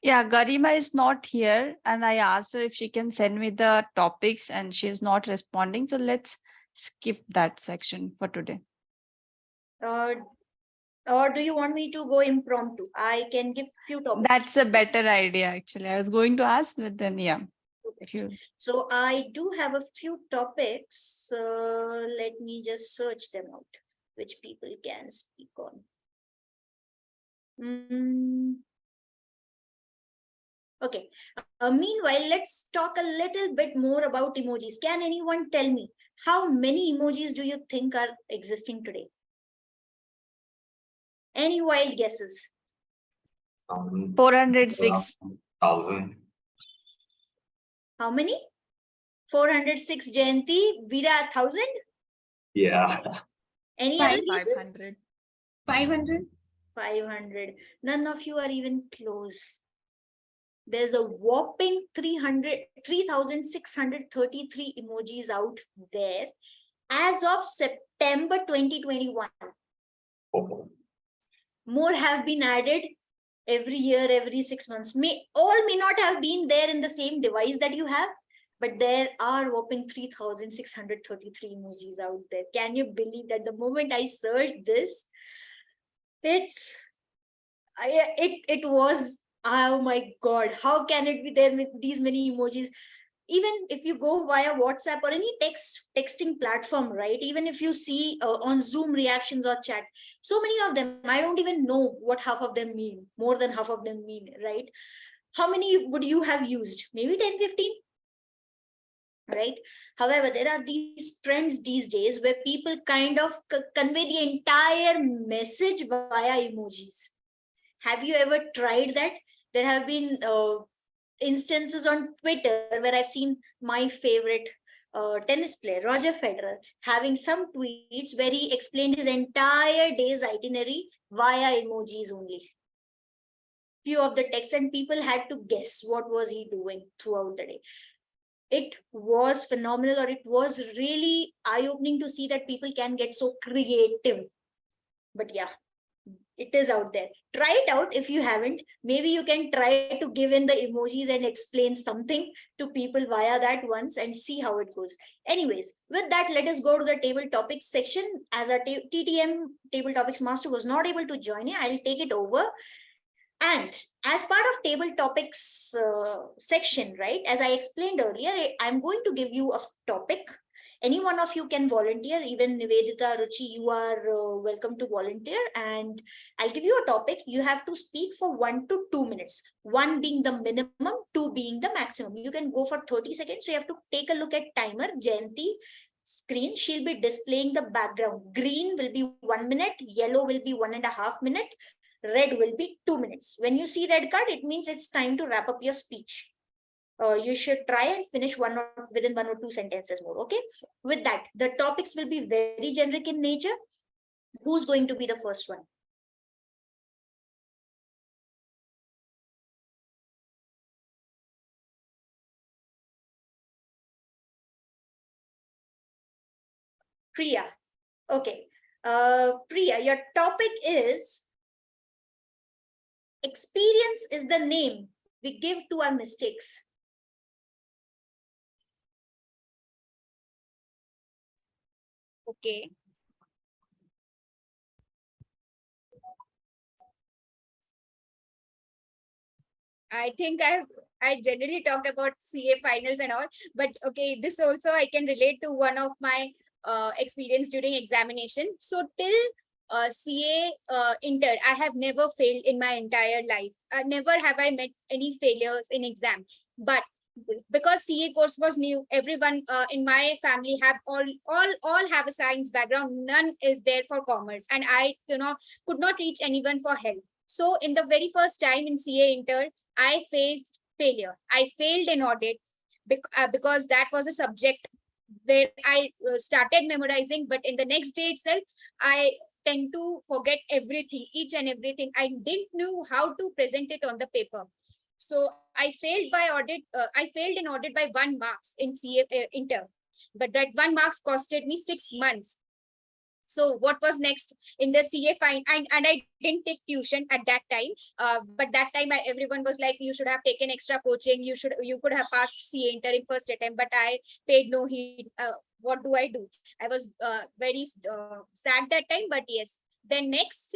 Yeah, Garima is not here, and I asked her if she can send me the topics, and she's not responding. So let's skip that section for today. Or do you want me to go impromptu? I can give few topics. That's a better idea, actually. I was going to ask, but then yeah. If you... So I do have a few topics. Let me just search them out, which people can speak on. Okay. Meanwhile, let's talk a little bit more about emojis. Can anyone tell me how many emojis do you think are existing today? Any wild guesses? 406. 1,000. How many? 406, Jayanti. Vida, 1,000? Yeah. Any other guesses? 500. 500. 500. None of you are even close. There's a whopping 3,633 emojis out there as of September 2021. Oh. More have been added every year, every 6 months. May not have been there in the same device that you have, but there are whopping 3,633 emojis out there. Can you believe that the moment I searched this, it was, oh my God, how can it be there with these many emojis? Even if you go via WhatsApp or any texting platform, right? Even if you see on Zoom reactions or chat, so many of them, I don't even know what half of them mean, more than half of them mean, right? How many would you have used? Maybe 10, 15? Right? However, there are these trends these days where people kind of convey the entire message via emojis. Have you ever tried that? There have been instances on Twitter where I've seen my favorite tennis player, Roger Federer, having some tweets where he explained his entire day's itinerary via emojis only. Few of the texts, and people had to guess what was he doing throughout the day. It was phenomenal, or it was really eye-opening to see that people can get so creative. But yeah, it is out there. Try it out if you haven't. Maybe you can try to give in the emojis and explain something to people via that once and see how it goes. Anyways, with that, let us go to the table topics section. As our TTM table topics master was not able to join you, I'll take it over. And as part of table topics section, right, as I explained earlier, I'm going to give you a topic. Any one of you can volunteer. Even Nivedita, Ruchi, you are welcome to volunteer. And I'll give you a topic. You have to speak for 1 to 2 minutes. 1 being the minimum, 2 being the maximum. You can go for 30 seconds. So you have to take a look at timer. Jayanti screen, she'll be displaying the background. Green will be 1 minute. Yellow will be 1.5 minutes. Red will be 2 minutes. When you see red card, it means it's time to wrap up your speech. You should try and finish within 1 or 2 sentences more. Okay. With that, the topics will be very generic in nature. Who's going to be the first one? Priya. Okay. Priya, your topic is experience is the name we give to our mistakes. Okay. I think I generally talk about CA finals and all, but okay, this also I can relate to one of my experience during examination. So till CA entered, I have never failed in my entire life. Never have I met any failures in exam. But because CA course was new, everyone in my family have all have a science background. None is there for commerce, and I could not reach anyone for help. So in the very first time in CA inter, I faced failure. I failed in audit because that was a subject where I started memorizing, but in the next day itself, I tend to forget everything, each and everything. I didn't know how to present it on the paper. So I failed by audit. I failed in audit by 1 marks in CA inter, but that 1 marks costed me 6 months. So what was next in the CA fine? And I didn't take tuition at that time. But that time everyone was like, you should have taken extra coaching. You could have passed CA inter in first attempt, but I paid no heed. What do I do? I was very sad that time, but yes. Then next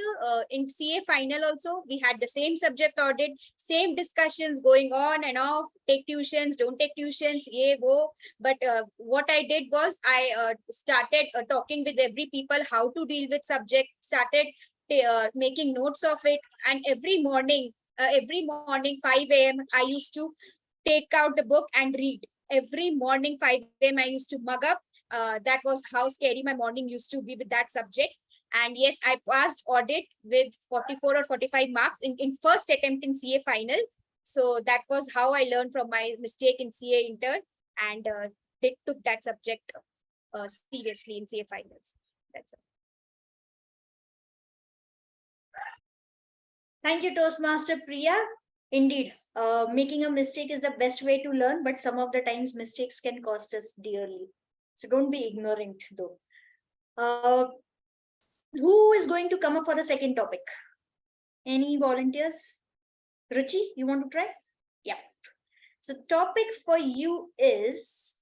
in CA final also, we had the same subject audit, same discussions going on and off, take tuitions, don't take tuitions, yeah, go. But what I did was I started talking with every people how to deal with subject, started making notes of it. And every morning 5 a.m. I used to take out the book and read. Every morning 5 a.m. I used to mug up. That was how scary my morning used to be with that subject. And yes, I passed audit with 44 or 45 marks in first attempt in CA final. So that was how I learned from my mistake in CA inter, and they took that subject seriously in CA finals. That's it. Thank you, Toastmaster Priya. Indeed, making a mistake is the best way to learn, but some of the times mistakes can cost us dearly. So don't be ignorant though. Who is going to come up for the second topic? Any volunteers? Ruchi, you want to try? Yeah. So topic for you is,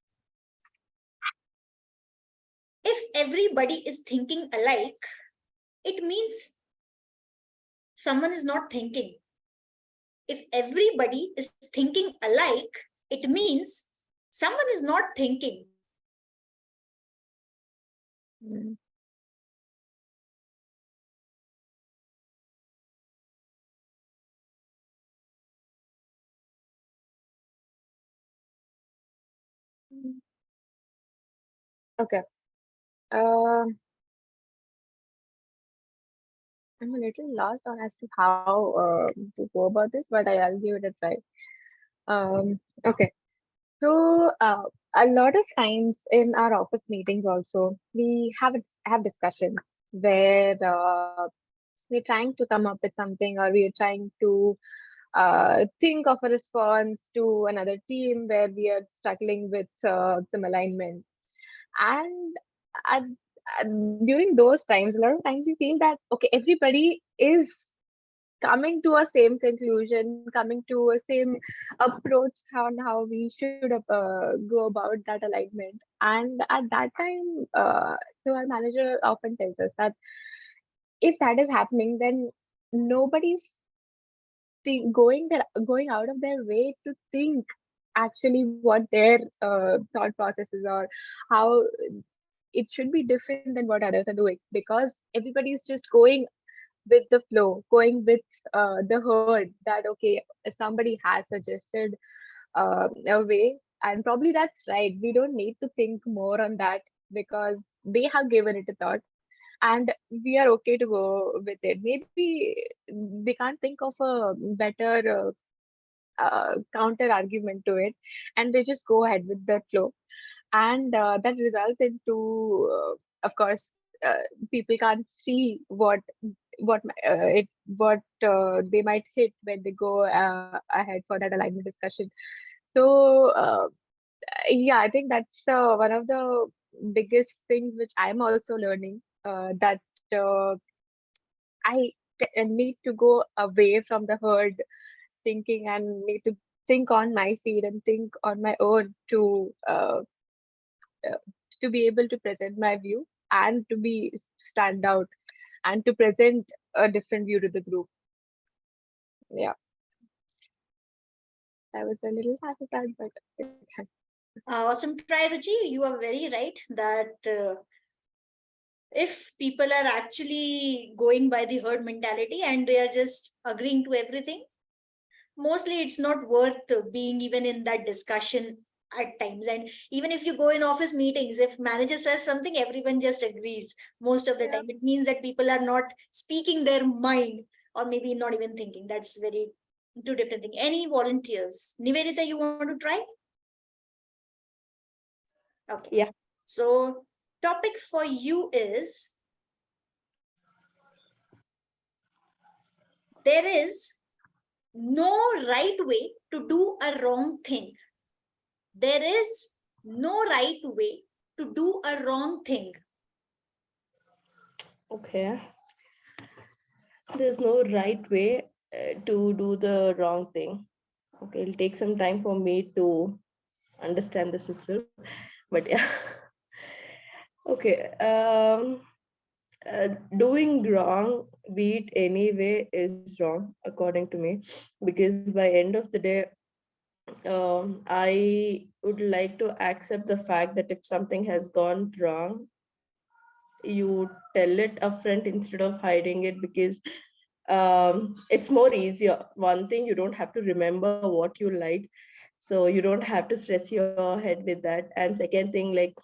if everybody is thinking alike, it means someone is not thinking. If everybody is thinking alike, it means someone is not thinking. Mm. Okay. Um, I'm a little lost on as to how to go about this, but I'll give it a try. Okay. So a lot of times in our office meetings also we have discussions where we're trying to come up with something, or we're trying to think of a response to another team where we are struggling with some alignment. And at, at, during those times, a lot of times you feel that okay, everybody is coming to a same conclusion, coming to a same approach on how we should go about that alignment. And at that time, so our manager often tells us that if that is happening, then nobody's going out of their way to think actually what their thought processes are, how it should be different than what others are doing, because everybody's just going with the flow, going with the herd, that okay, somebody has suggested a way, and probably that's right. We don't need to think more on that because they have given it a thought, and we are okay to go with it. Maybe they can't think of a better counter argument to it, and they just go ahead with the flow, and that results into of course people can't see what they might hit when they go ahead for that alignment discussion. So yeah, I think that's one of the biggest things which I'm also learning, that uh, need to go away from the herd thinking, and need to think on my feet and think on my own uh, to be able to present my view and to be stand out and to present a different view to the group. Yeah, I was a little happy sad, but Awesome try, Ruchi. You are very right that if people are actually going by the herd mentality and they are just agreeing to everything, mostly it's not worth being even in that discussion at times. And even if you go in office meetings, if manager says something, everyone just agrees most of the time. It means that people are not speaking their mind, or maybe not even thinking. That's very two different things. Any volunteers? Nivedita, you want to try? Okay. Yeah. So topic for you is, there is no right way to do a wrong thing. There is no right way to do a wrong thing. Okay. There's no right way to do the wrong thing. Okay, it'll take some time for me to understand this itself, but yeah. Okay. Doing wrong, be it any way, is wrong according to me, because by end of the day, I would like to accept the fact that if something has gone wrong, you tell it upfront instead of hiding it, because it's more easier. One thing, you don't have to remember what you lied, so you don't have to stress your head with that. And second thing, like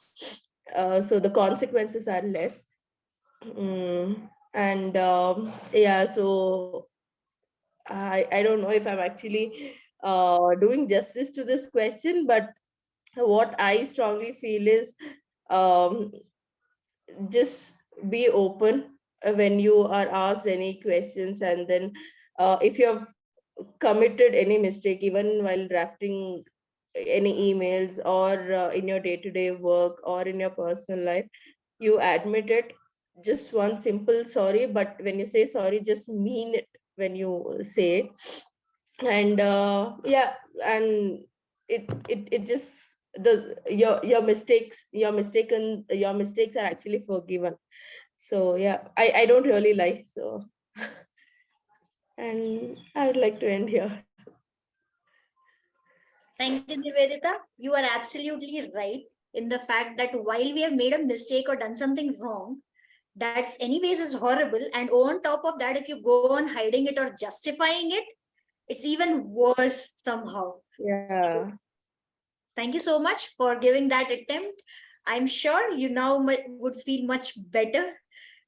so the consequences are less. And yeah, so I don't know if I'm actually doing justice to this question, but what I strongly feel is, um, just be open when you are asked any questions, and then if you have committed any mistake, even while drafting any emails, or in your day-to-day work, or in your personal life, you admit it. Just one simple sorry, but when you say sorry, just mean it when you say it. and yeah, and it just your mistakes are actually forgiven. So yeah, I don't really like, so and I would like to end here. Thank you, Nivedita. You are absolutely right in the fact that while we have made a mistake or done something wrong, that's anyways is horrible. And on top of that, if you go on hiding it or justifying it, it's even worse somehow. Yeah. Thank you so much for giving that attempt. I'm sure you now would feel much better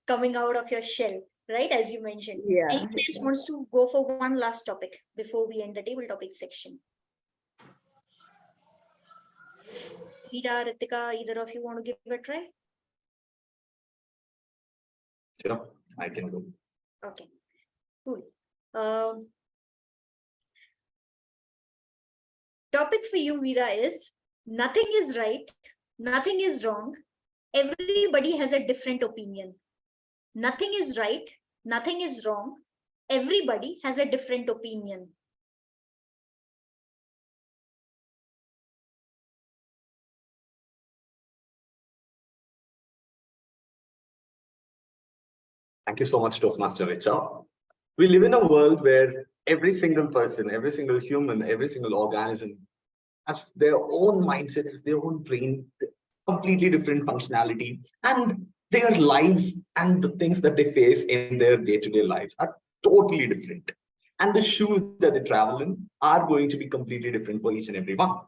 coming out of your shell, right? As you mentioned. Yeah. Anyone else wants to go for one last topic before we end the table topic section? Rita, Ritika, either of you want to give it a try? Sure, I can go. Okay, cool. Topic for you, Veera, is nothing is right, nothing is wrong. Everybody has a different opinion. Nothing is right, nothing is wrong. Everybody has a different opinion. Thank you so much, Toastmaster Richa. We live in a world where every single person, every single human, every single organism has their own mindset, has their own brain, completely different functionality, and their lives and the things that they face in their day-to-day lives are totally different. And the shoes that they travel in are going to be completely different for each and every one.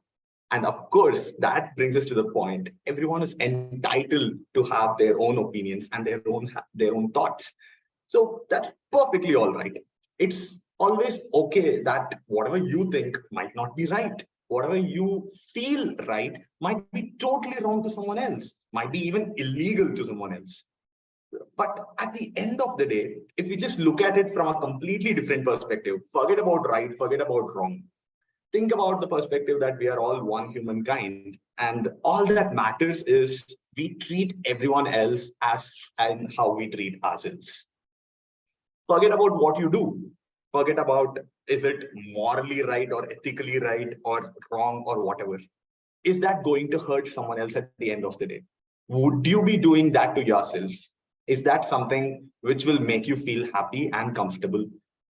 And of course, that brings us to the point. Everyone is entitled to have their own opinions and their own thoughts. So that's perfectly all right. It's always okay that whatever you think might not be right. Whatever you feel right might be totally wrong to someone else, might be even illegal to someone else. But at the end of the day, if we just look at it from a completely different perspective, forget about right, forget about wrong, think about the perspective that we are all one humankind, and all that matters is we treat everyone else as and how we treat ourselves. Forget about what you do. Forget about is it morally right or ethically right or wrong or whatever. Is that going to hurt someone else at the end of the day? Would you be doing that to yourself? Is that something which will make you feel happy and comfortable?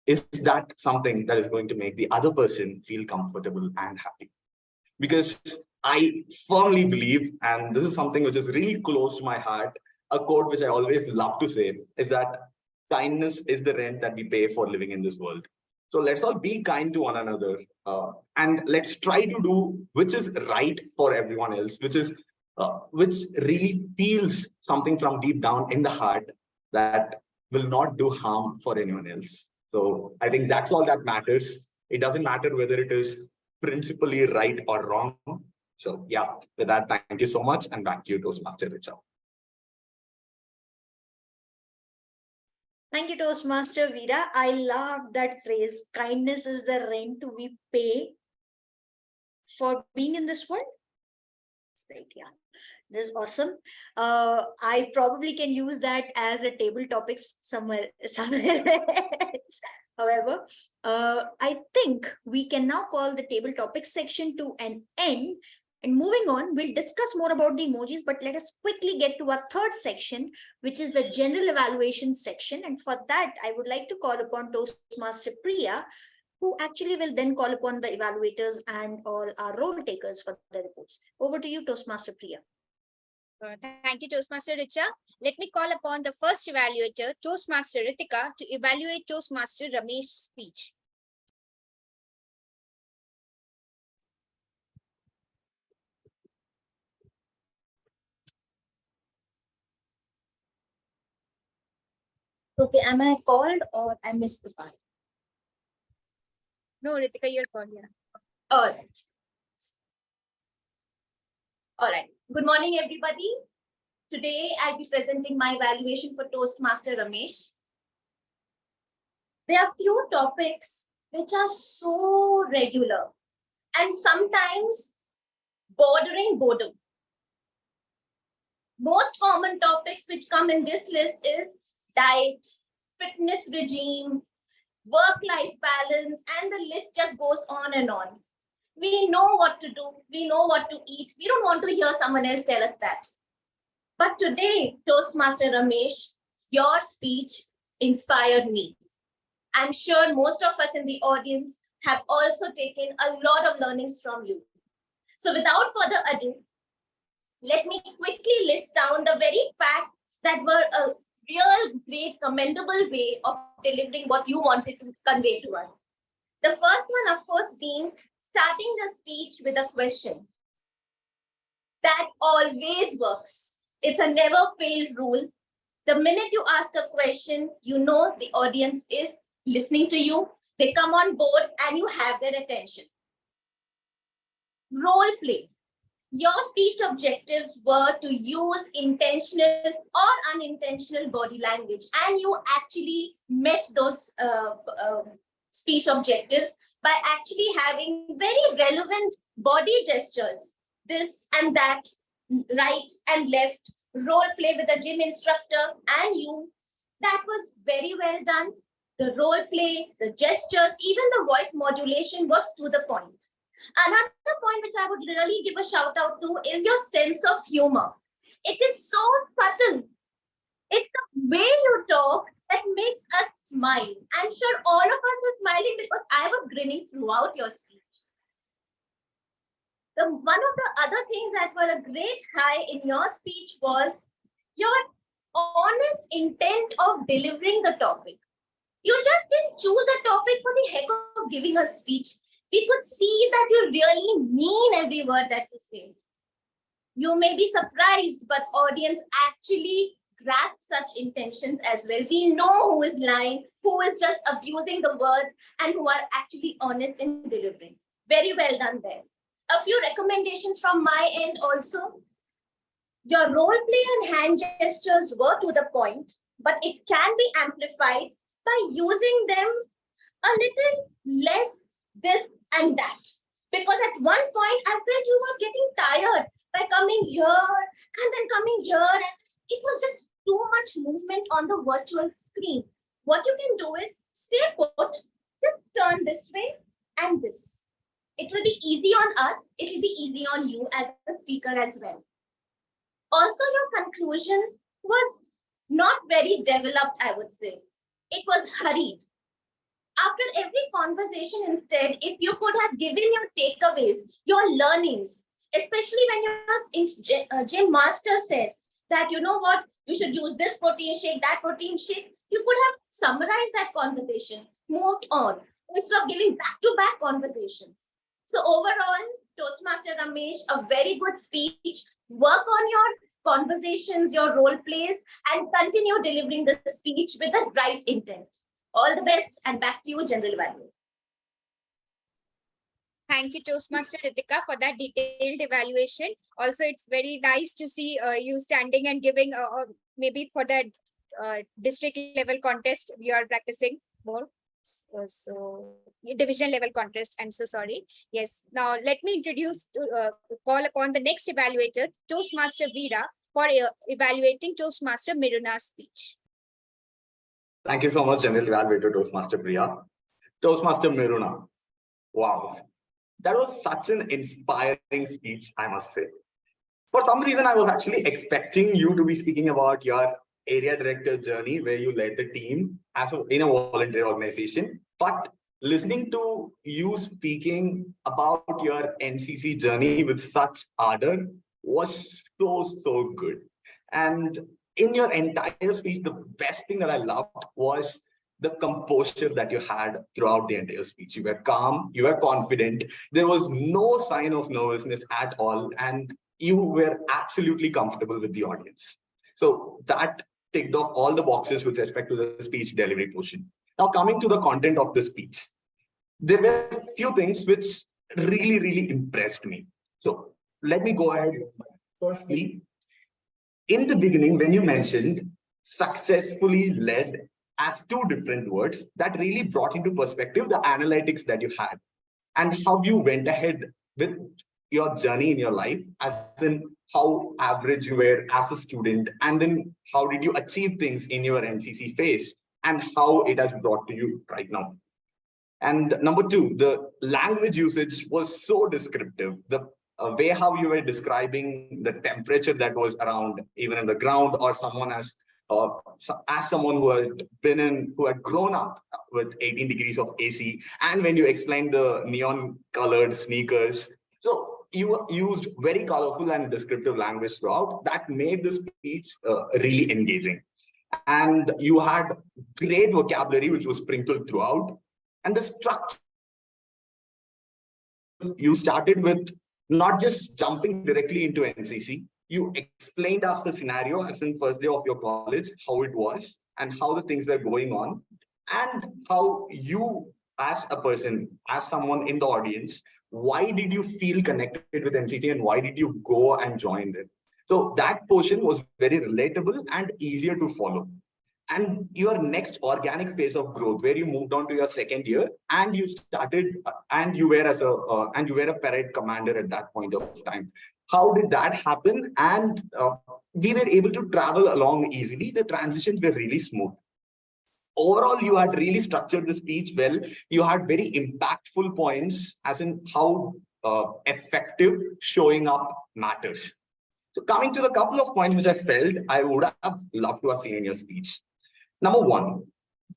Is that something that is going to make the other person feel comfortable and happy? Because I firmly believe, and this is something which is really close to my heart, a quote which I always love to say is that kindness is the rent that we pay for living in this world. So let's all be kind to one another, and let's try to do which is right for everyone else, which really feels something from deep down in the heart that will not do harm for anyone else. So I think that's all that matters. It doesn't matter whether it is principally right or wrong. So yeah, with that, thank you so much, and back to you, Toastmaster Richa. Thank you, Toastmaster Veera. I love that phrase. Kindness is the rent we pay for being in this world. Right, yeah. This is awesome. I probably can use that as a table topic somewhere else. However, I think we can now call the table topics section to an end. And moving on, we'll discuss more about the emojis, but let us quickly get to our third section, which is the general evaluation section. And for that, I would like to call upon Toastmaster Priya, who actually will then call upon the evaluators and all our role takers for the reports. Over to you, Toastmaster Priya. Thank you, Toastmaster Richa. Let me call upon the first evaluator, Toastmaster Ritika, to evaluate Toastmaster Ramesh's speech. Okay, am I called or I missed the part? No, Ritika, you're called, yeah. All right. All right. Good morning, everybody. Today, I'll be presenting my evaluation for Toastmaster Ramesh. There are few topics which are so regular and sometimes bordering boredom. Most common topics which come in this list is diet, fitness regime, work-life balance, and the list just goes on and on. We know what to do. We know what to eat. We don't want to hear someone else tell us that. But today, Toastmaster Ramesh, your speech inspired me. I'm sure most of us in the audience have also taken a lot of learnings from you. So without further ado, let me quickly list down the very facts that were a real great commendable way of delivering what you wanted to convey to us. The first one, of course, being starting the speech with a question. That always works. It's a never fail rule. The minute you ask a question, you know the audience is listening to you. They come on board and you have their attention. Role play. Your speech objectives were to use intentional or unintentional body language, and you actually met those speech objectives by actually having very relevant body gestures, this and that, right and left, role play with a gym instructor and you. That was very well done. The role play, the gestures, even the voice modulation was to the point. Another point which I would really give a shout out to is your sense of humor. It is so subtle. It's the way you talk that makes us smile. I'm sure all of us were smiling because I was grinning throughout your speech. One of the other things that were a great high in your speech was your honest intent of delivering the topic. You just didn't choose the topic for the heck of giving a speech. We could see that you really mean every word that you say. You may be surprised, but audience actually grasp such intentions as well. We know who is lying, who is just abusing the words, and who are actually honest in delivering. Very well done there. A few recommendations from my end also. Your role play and hand gestures were to the point, but it can be amplified by using them a little less this and that. Because at one point, I felt you were getting tired by coming here and then coming here. And it was just too much movement on the virtual screen. What you can do is stay put, just turn this way and this. It will be easy on us. It will be easy on you as a speaker as well. Also, your conclusion was not very developed, I would say. It was hurried. After every conversation, instead, if you could have given your takeaways, your learnings, especially when your gym master said that, you know what, you should use this protein shake, that protein shake, you could have summarized that conversation, moved on, instead of giving back-to-back conversations. So overall, Toastmaster Ramesh, a very good speech. Work on your conversations, your role plays, and continue delivering the speech with the right intent. All the best, and back to you, General Evaluator. Thank you, Toastmaster Ritika, for that detailed evaluation. Also, it's very nice to see you standing and giving, maybe for that district level contest, you are practicing more. So division level contest, I'm so sorry. Yes, now let me introduce, call upon the next evaluator, Toastmaster Veera, for evaluating Toastmaster Miruna's speech. Thank you so much, General Evaluator Toastmaster Priya. Toastmaster Miruna. Wow. That was such an inspiring speech, I must say. For some reason, I was actually expecting you to be speaking about your area director journey, where you led the team in a voluntary organization. But listening to you speaking about your NCC journey with such ardor was so good. And in your entire speech, the best thing that I loved was the composure that you had throughout the entire speech. You were calm, you were confident. There was no sign of nervousness at all. And you were absolutely comfortable with the audience. So that ticked off all the boxes with respect to the speech delivery portion. Now, coming to the content of the speech, there were a few things which really impressed me. So let me go ahead. Firstly, in the beginning, when you mentioned successfully led as two different words, that really brought into perspective the analytics that you had and how you went ahead with your journey in your life, as in how average you were as a student, and then how did you achieve things in your NCC phase, and how it has brought to you right now. And number two, the language usage was so descriptive. The way how you were describing the temperature that was around, even in the ground, or someone as someone who had grown up with 18 degrees of AC, and when you explained the neon colored sneakers, so you used very colorful and descriptive language throughout that made the speech really engaging. And you had great vocabulary which was sprinkled throughout. And the structure, you started with not just jumping directly into NCC, you explained us the scenario as in first day of your college, how it was and how the things were going on, and how you as a person, as someone in the audience, why did you feel connected with NCC and why did you go and join it? So that portion was very relatable and easier to follow. And your next organic phase of growth, where you moved on to your second year and you started and you were a parade commander at that point of time. How did that happen? And we were able to travel along easily. The transitions were really smooth. Overall, you had really structured the speech well. You had very impactful points, as in how effective showing up matters. So coming to the couple of points which I felt I would have loved to have seen in your speech. Number one,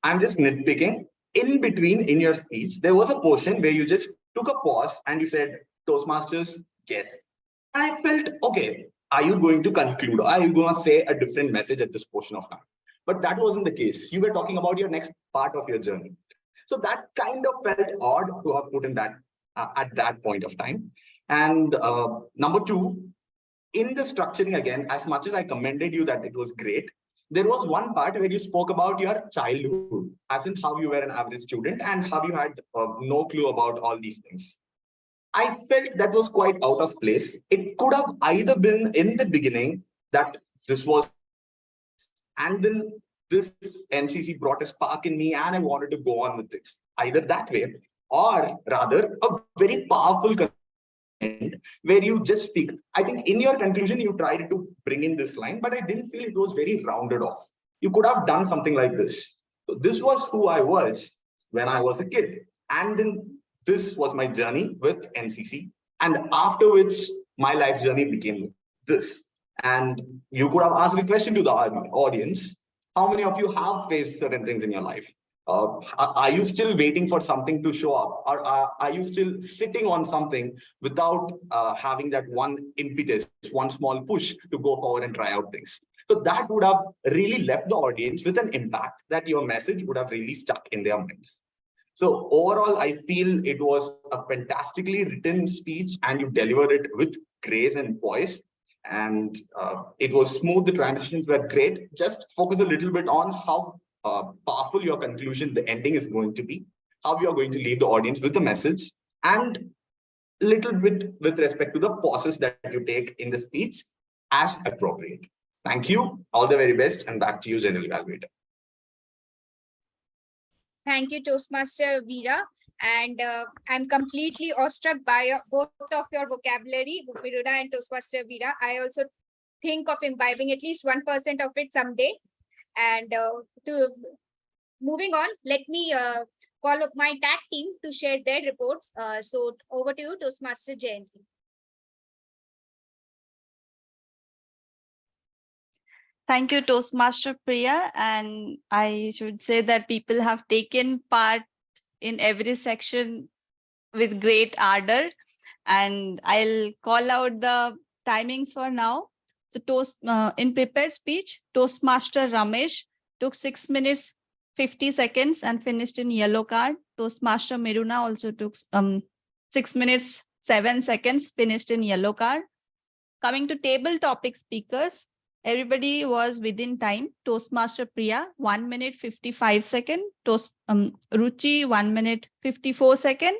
I'm just nitpicking. In between in your speech, there was a portion where you just took a pause and you said, Toastmasters, guess. I felt, okay, are you going to conclude? Are you going to say a different message at this portion of time? But that wasn't the case. You were talking about your next part of your journey. So that kind of felt odd to have put in that at that point of time. And number two, in the structuring again, as much as I commended you that it was great, there was one part where you spoke about your childhood, as in how you were an average student and how you had no clue about all these things. I felt that was quite out of place. It could have either been in the beginning that this was, and then this NCC brought a spark in me and I wanted to go on with this. Either that way, or rather a very powerful where you just speak. I think in your conclusion, you tried to bring in this line, but I didn't feel it was very rounded off. You could have done something like this. So this was who I was when I was a kid. And then this was my journey with NCC. And after which my life journey became this. And you could have asked the question to the audience, how many of you have faced certain things in your life? Are you still waiting for something to show up? Or are you still sitting on something without having that one impetus, one small push to go forward and try out things? So that would have really left the audience with an impact that your message would have really stuck in their minds. So overall, I feel it was a fantastically written speech and you delivered it with grace and poise. And it was smooth. The transitions were great. Just focus a little bit on how powerful your conclusion, the ending is going to be, how you are going to leave the audience with the message, and a little bit with respect to the pauses that you take in the speech as appropriate. Thank you. All the very best. And back to you, General Evaluator. Thank you, Toastmaster Veera. And I'm completely awestruck by both of your vocabulary, Miruna and Toastmaster Veera. I also think of imbibing at least 1% of it someday. And moving on, let me call up my tag team to share their reports. So over to you, Toastmaster Jayanti. Thank you, Toastmaster Priya. And I should say that people have taken part in every section with great ardor. And I'll call out the timings for now. So in prepared speech, Toastmaster Ramesh took 6 minutes, 50 seconds and finished in yellow card. Toastmaster Miruna also took 6 minutes, 7 seconds, finished in yellow card. Coming to table topic speakers, everybody was within time. Toastmaster Priya, 1 minute, 55 seconds. Ruchi, 1 minute, 54 seconds.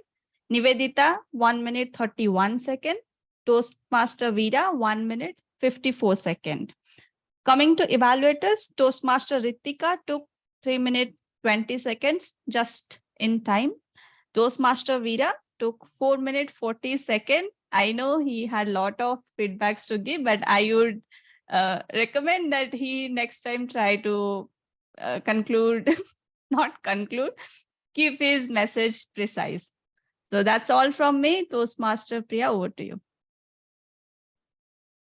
Nivedita, 1 minute, 31 seconds. Toastmaster Veera, 1 minute, 54 seconds. Coming to evaluators, Toastmaster Ritika took 3 minutes, 20 seconds, just in time. Toastmaster Veera took 4 minutes, 40 seconds. I know he had a lot of feedbacks to give, but I would recommend that he next time try to conclude not conclude, keep his message precise. So that's all from me. Toastmaster Priya, over to you.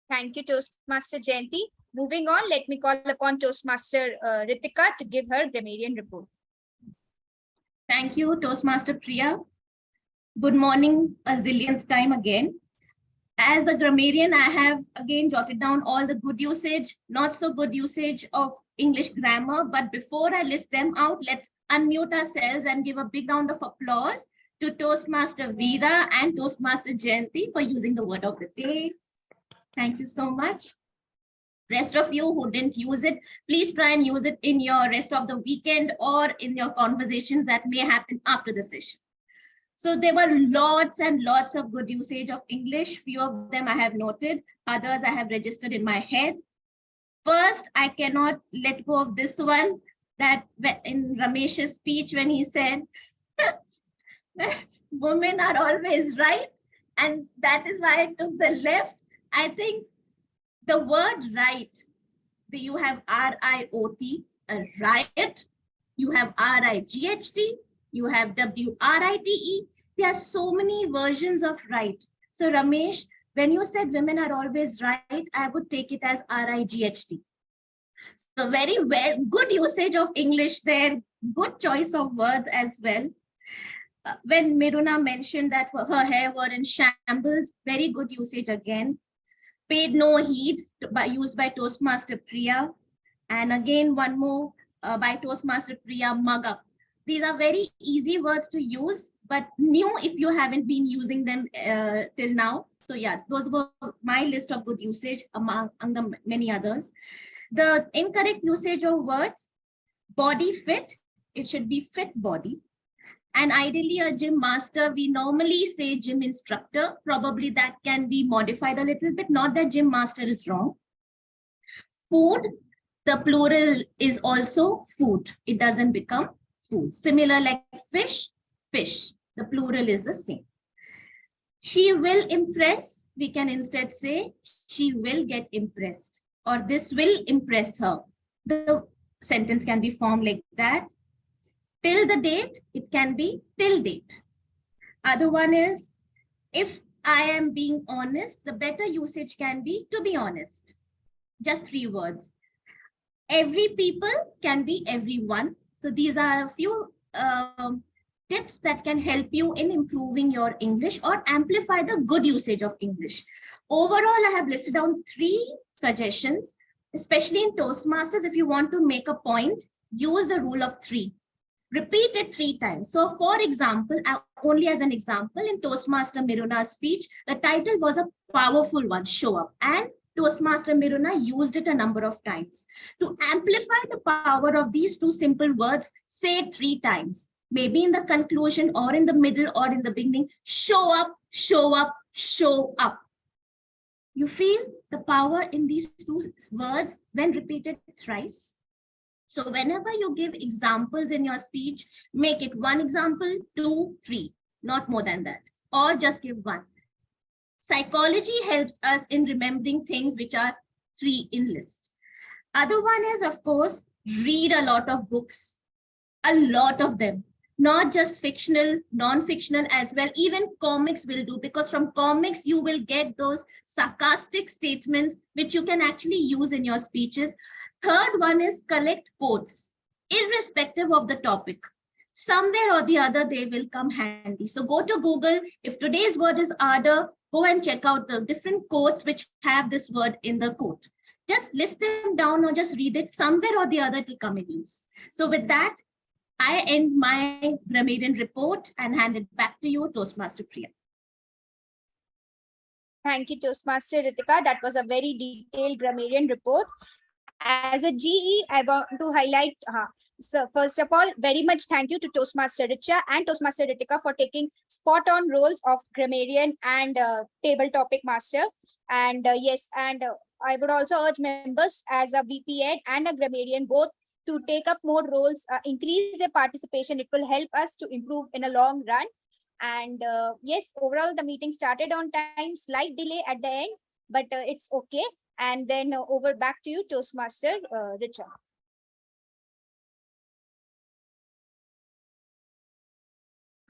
Thank you, Toastmaster Jayanti. Moving on, let me call upon Toastmaster Ritika to give her grammarian report. Thank you, Toastmaster Priya. Good morning, a zillionth time again. As a grammarian, I have again jotted down all the good usage, not so good usage of English grammar. But before I list them out, let's unmute ourselves and give a big round of applause to Toastmaster Veera and Toastmaster Jayanti for using the word of the day. Thank you so much. Rest of you who didn't use it, please try and use it in your rest of the weekend or in your conversations that may happen after the session. So there were lots and lots of good usage of English. Few of them I have noted, others I have registered in my head. First, I cannot let go of this one, that in Ramesh's speech when he said that women are always right, and that is why I took the left. I think the word right, you have R-I-O-T, a riot, you have R-I-G-H-T, you have W-R-I-T-E. There are so many versions of right. So Ramesh, when you said women are always right, I would take it as R-I-G-H-T. So very well, good usage of English there, good choice of words as well. When Miruna mentioned that her hair were in shambles, very good usage again. Paid no heed, used by Toastmaster Priya. And again, one more by Toastmaster Priya, mug up. These are very easy words to use, but new if you haven't been using them till now. So yeah, those were my list of good usage among the many others. The incorrect usage of words, body fit, it should be fit body. And ideally a gym master, we normally say gym instructor, probably that can be modified a little bit, not that gym master is wrong. Food, the plural is also food, it doesn't become food. Similar like fish, fish, the plural is the same. She will impress, we can instead say she will get impressed, or this will impress her. The sentence can be formed like that. Till the date, it can be till date. Other one is, if I am being honest, the better usage can be to be honest. Just 3 words. Every people can be everyone. So these are a few tips that can help you in improving your English or amplify the good usage of English. Overall, I have listed down 3 suggestions, especially in Toastmasters. If you want to make a point, use the rule of 3. Repeat it 3 times. So for example, only as an example, in Toastmaster Miruna's speech, the title was a powerful one, show up. And Toastmaster Miruna used it a number of times. To amplify the power of these 2 simple words, say it 3 times. Maybe in the conclusion or in the middle or in the beginning, show up, show up, show up. You feel the power in these 2 words when repeated thrice? So whenever you give examples in your speech, make it 1 example, 2, 3, not more than that, or just give 1. Psychology helps us in remembering things which are 3 in list. Other one is, of course, read a lot of books, a lot of them, not just fictional, non-fictional as well. Even comics will do, because from comics, you will get those sarcastic statements which you can actually use in your speeches. Third one is collect quotes, irrespective of the topic. Somewhere or the other, they will come handy. So go to Google. If today's word is ardor, go and check out the different quotes which have this word in the quote. Just list them down or just read it. Somewhere or the other, it will come in use. So with that, I end my grammarian report and hand it back to you, Toastmaster Priya. Thank you, Toastmaster Ritika. That was a very detailed grammarian report. As a GE, I want to highlight, so first of all, very much thank you to Toastmaster Richa and Toastmaster Ritika for taking spot-on roles of grammarian and table topic master. And yes, and I would also urge members as a VP Ed and a grammarian both to take up more roles, increase their participation. It will help us to improve in a long run. And yes, overall, the meeting started on time, slight delay at the end, but it's okay. And then over back to you, Toastmaster Richa.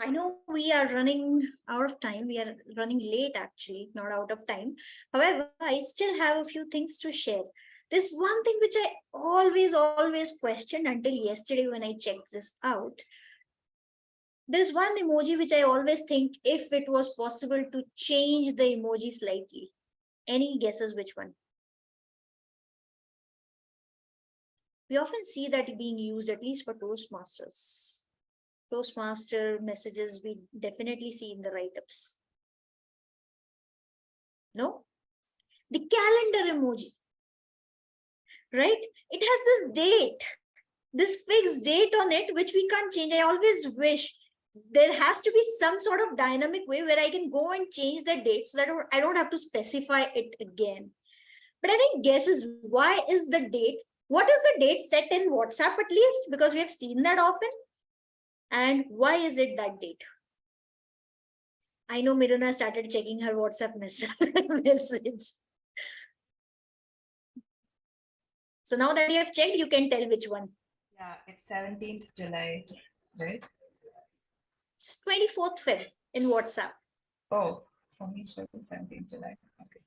I know we are running out of time. We are running late, actually, not out of time. However, I still have a few things to share. There's one thing which I always questioned until yesterday when I checked this out. There's one emoji which I always think if it was possible to change the emoji slightly. Any guesses which one? We often see that being used, at least for Toastmasters. Toastmaster messages we definitely see in the write-ups. No? The calendar emoji, right? It has this date, this fixed date on it, which we can't change. I always wish there has to be some sort of dynamic way where I can go and change the date so that I don't have to specify it again. But I think guess is why is the date, what is the date set in WhatsApp at least? Because we have seen that often. And why is it that date? I know Miruna started checking her WhatsApp message. So now that you have checked, you can tell which one. Yeah, it's 17th July, right? It's 24th Feb in WhatsApp. Oh, for me it's 17th July. Okay.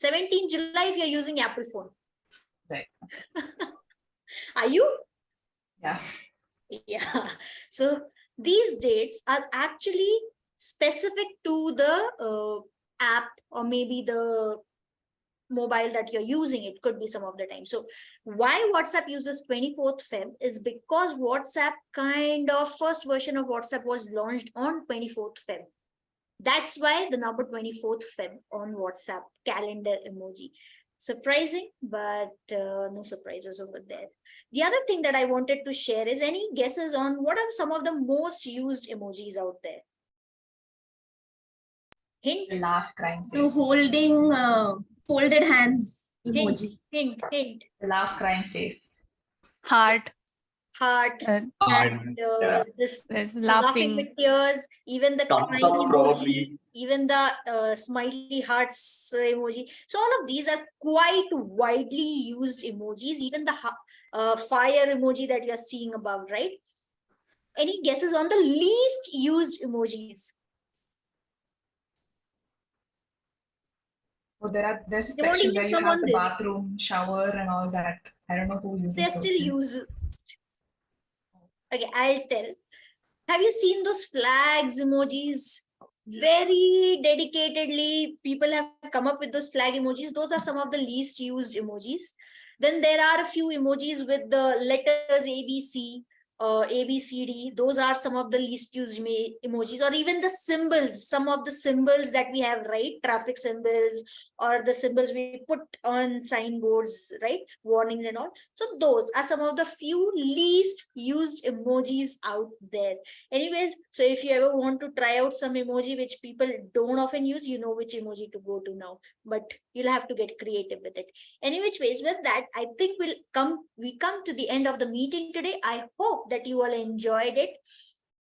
17th July if you're using Apple phone. Right. Are you? Yeah. Yeah. So these dates are actually specific to the app or maybe the mobile that you're using. It could be some of the time. So why WhatsApp uses 24th Feb is because WhatsApp kind of first version of WhatsApp was launched on 24th Feb. That's why the number 24th Feb on WhatsApp calendar emoji. Surprising, but no surprises over there. The other thing that I wanted to share is any guesses on what are some of the most used emojis out there? Hint? The laugh crying face. So holding folded hands emoji. Hint. The laugh crying face. Heart. Heart. And This laughing with tears, even the thumbs crying up emoji, probably. even the smiley hearts emoji. So all of these are quite widely used emojis, even the fire emoji that you're seeing above, right? Any guesses on the least used emojis? So there's a They won't section even where you come have on the this. bathroom, shower, and all that. I don't know who uses They're those still things. used. Okay, I'll tell. Have you seen those flags emojis? Very dedicatedly, people have come up with those flag emojis. Those are some of the least used emojis. Then there are a few emojis with the letters ABC, ABCD. Those are some of the least used emojis, or even the symbols. Some of the symbols that we have, right? Traffic symbols or the symbols we put on signboards, right? Warnings and all. So those are some of the few least used emojis out there. Anyways, so if you ever want to try out some emoji which people don't often use, you know which emoji to go to now, but you'll have to get creative with it. Any which ways, with that, I think we come to the end of the meeting today. I hope that you all enjoyed it.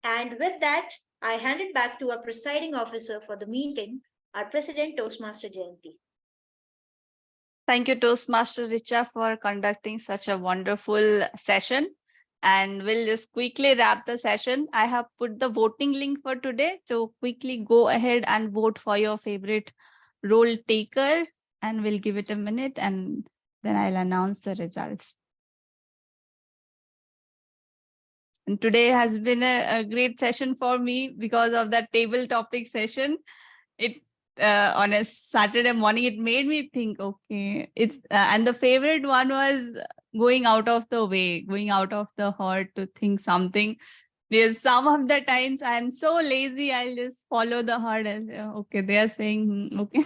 And with that, I hand it back to our presiding officer for the meeting, our president, Toastmaster Jayanti. Thank you, Toastmaster Richa, for conducting such a wonderful session. And we'll just quickly wrap the session. I have put the voting link for today. So quickly go ahead and vote for your favorite role taker. And we'll give it a minute and then I'll announce the results. And today has been a great session for me because of that table topic session. It on a Saturday morning, it made me think, okay, it's and the favorite one was going out of the way, going out of the heart to think something. Because some of the times I'm so lazy, I'll just follow the heart and okay, they are saying, okay.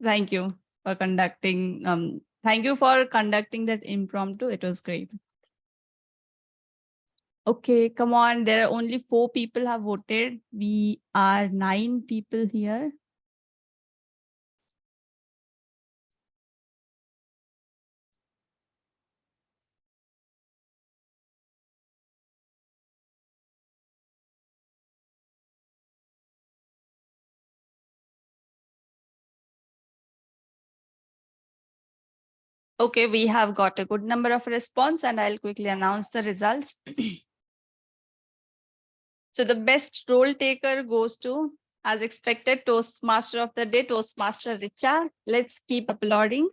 Thank you for conducting. Thank you for conducting that impromptu. It was great. Okay, come on. There are only 4 people have voted. We are 9 people here. Okay, we have got a good number of response and I'll quickly announce the results. So the best role taker goes to, as expected, Toastmaster of the day, Toastmaster Richa. Let's keep applauding.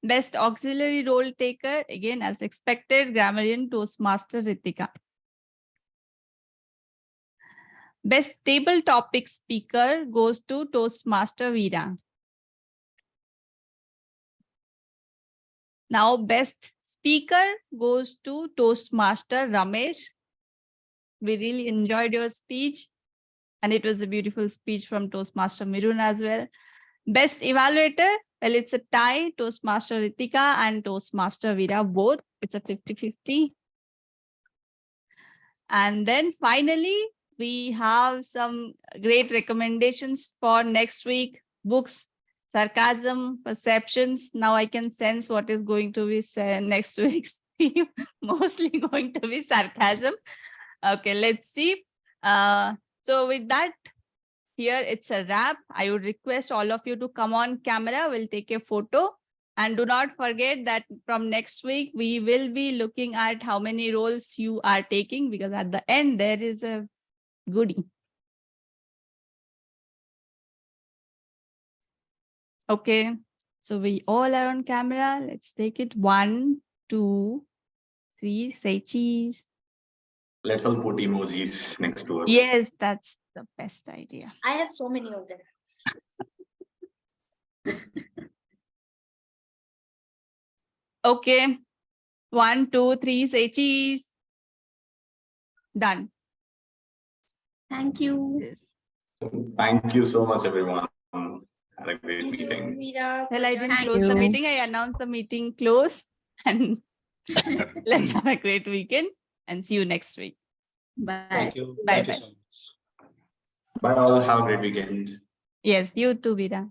Best auxiliary role taker, again, as expected, grammarian Toastmaster Ritika. Best table topic speaker goes to Toastmaster Veera. Now, best speaker goes to Toastmaster Ramesh. We really enjoyed your speech, and it was a beautiful speech from Toastmaster Mirun as well. Best evaluator, well, it's a tie, Toastmaster Ritika and Toastmaster Veera both. It's a 50-50. And then finally, we have some great recommendations for next week. Books, sarcasm, perceptions. Now I can sense what is going to be next week's theme. Mostly going to be sarcasm. Okay, let's see. So with that, here it's a wrap. I would request all of you to come on camera. We'll take a photo. And do not forget that from next week, we will be looking at how many roles you are taking, because at the end, there is a goodie. Okay, so we all are on camera. Let's take it. 1, 2, 3, say cheese. Let's all put emojis next to us. Yes, that's the best idea. I have so many of them. Okay, 1, 2, 3, say cheese. Done. Thank you. Yes. Thank you so much, everyone. Had a great meeting. Veera, Well, I for didn't joining. close the you. meeting. I announced the meeting closed. And let's have a great weekend and see you next week. Bye. Thank you. Bye Thank you bye. so much. Bye all. Have a great weekend. Yes, you too, Vida.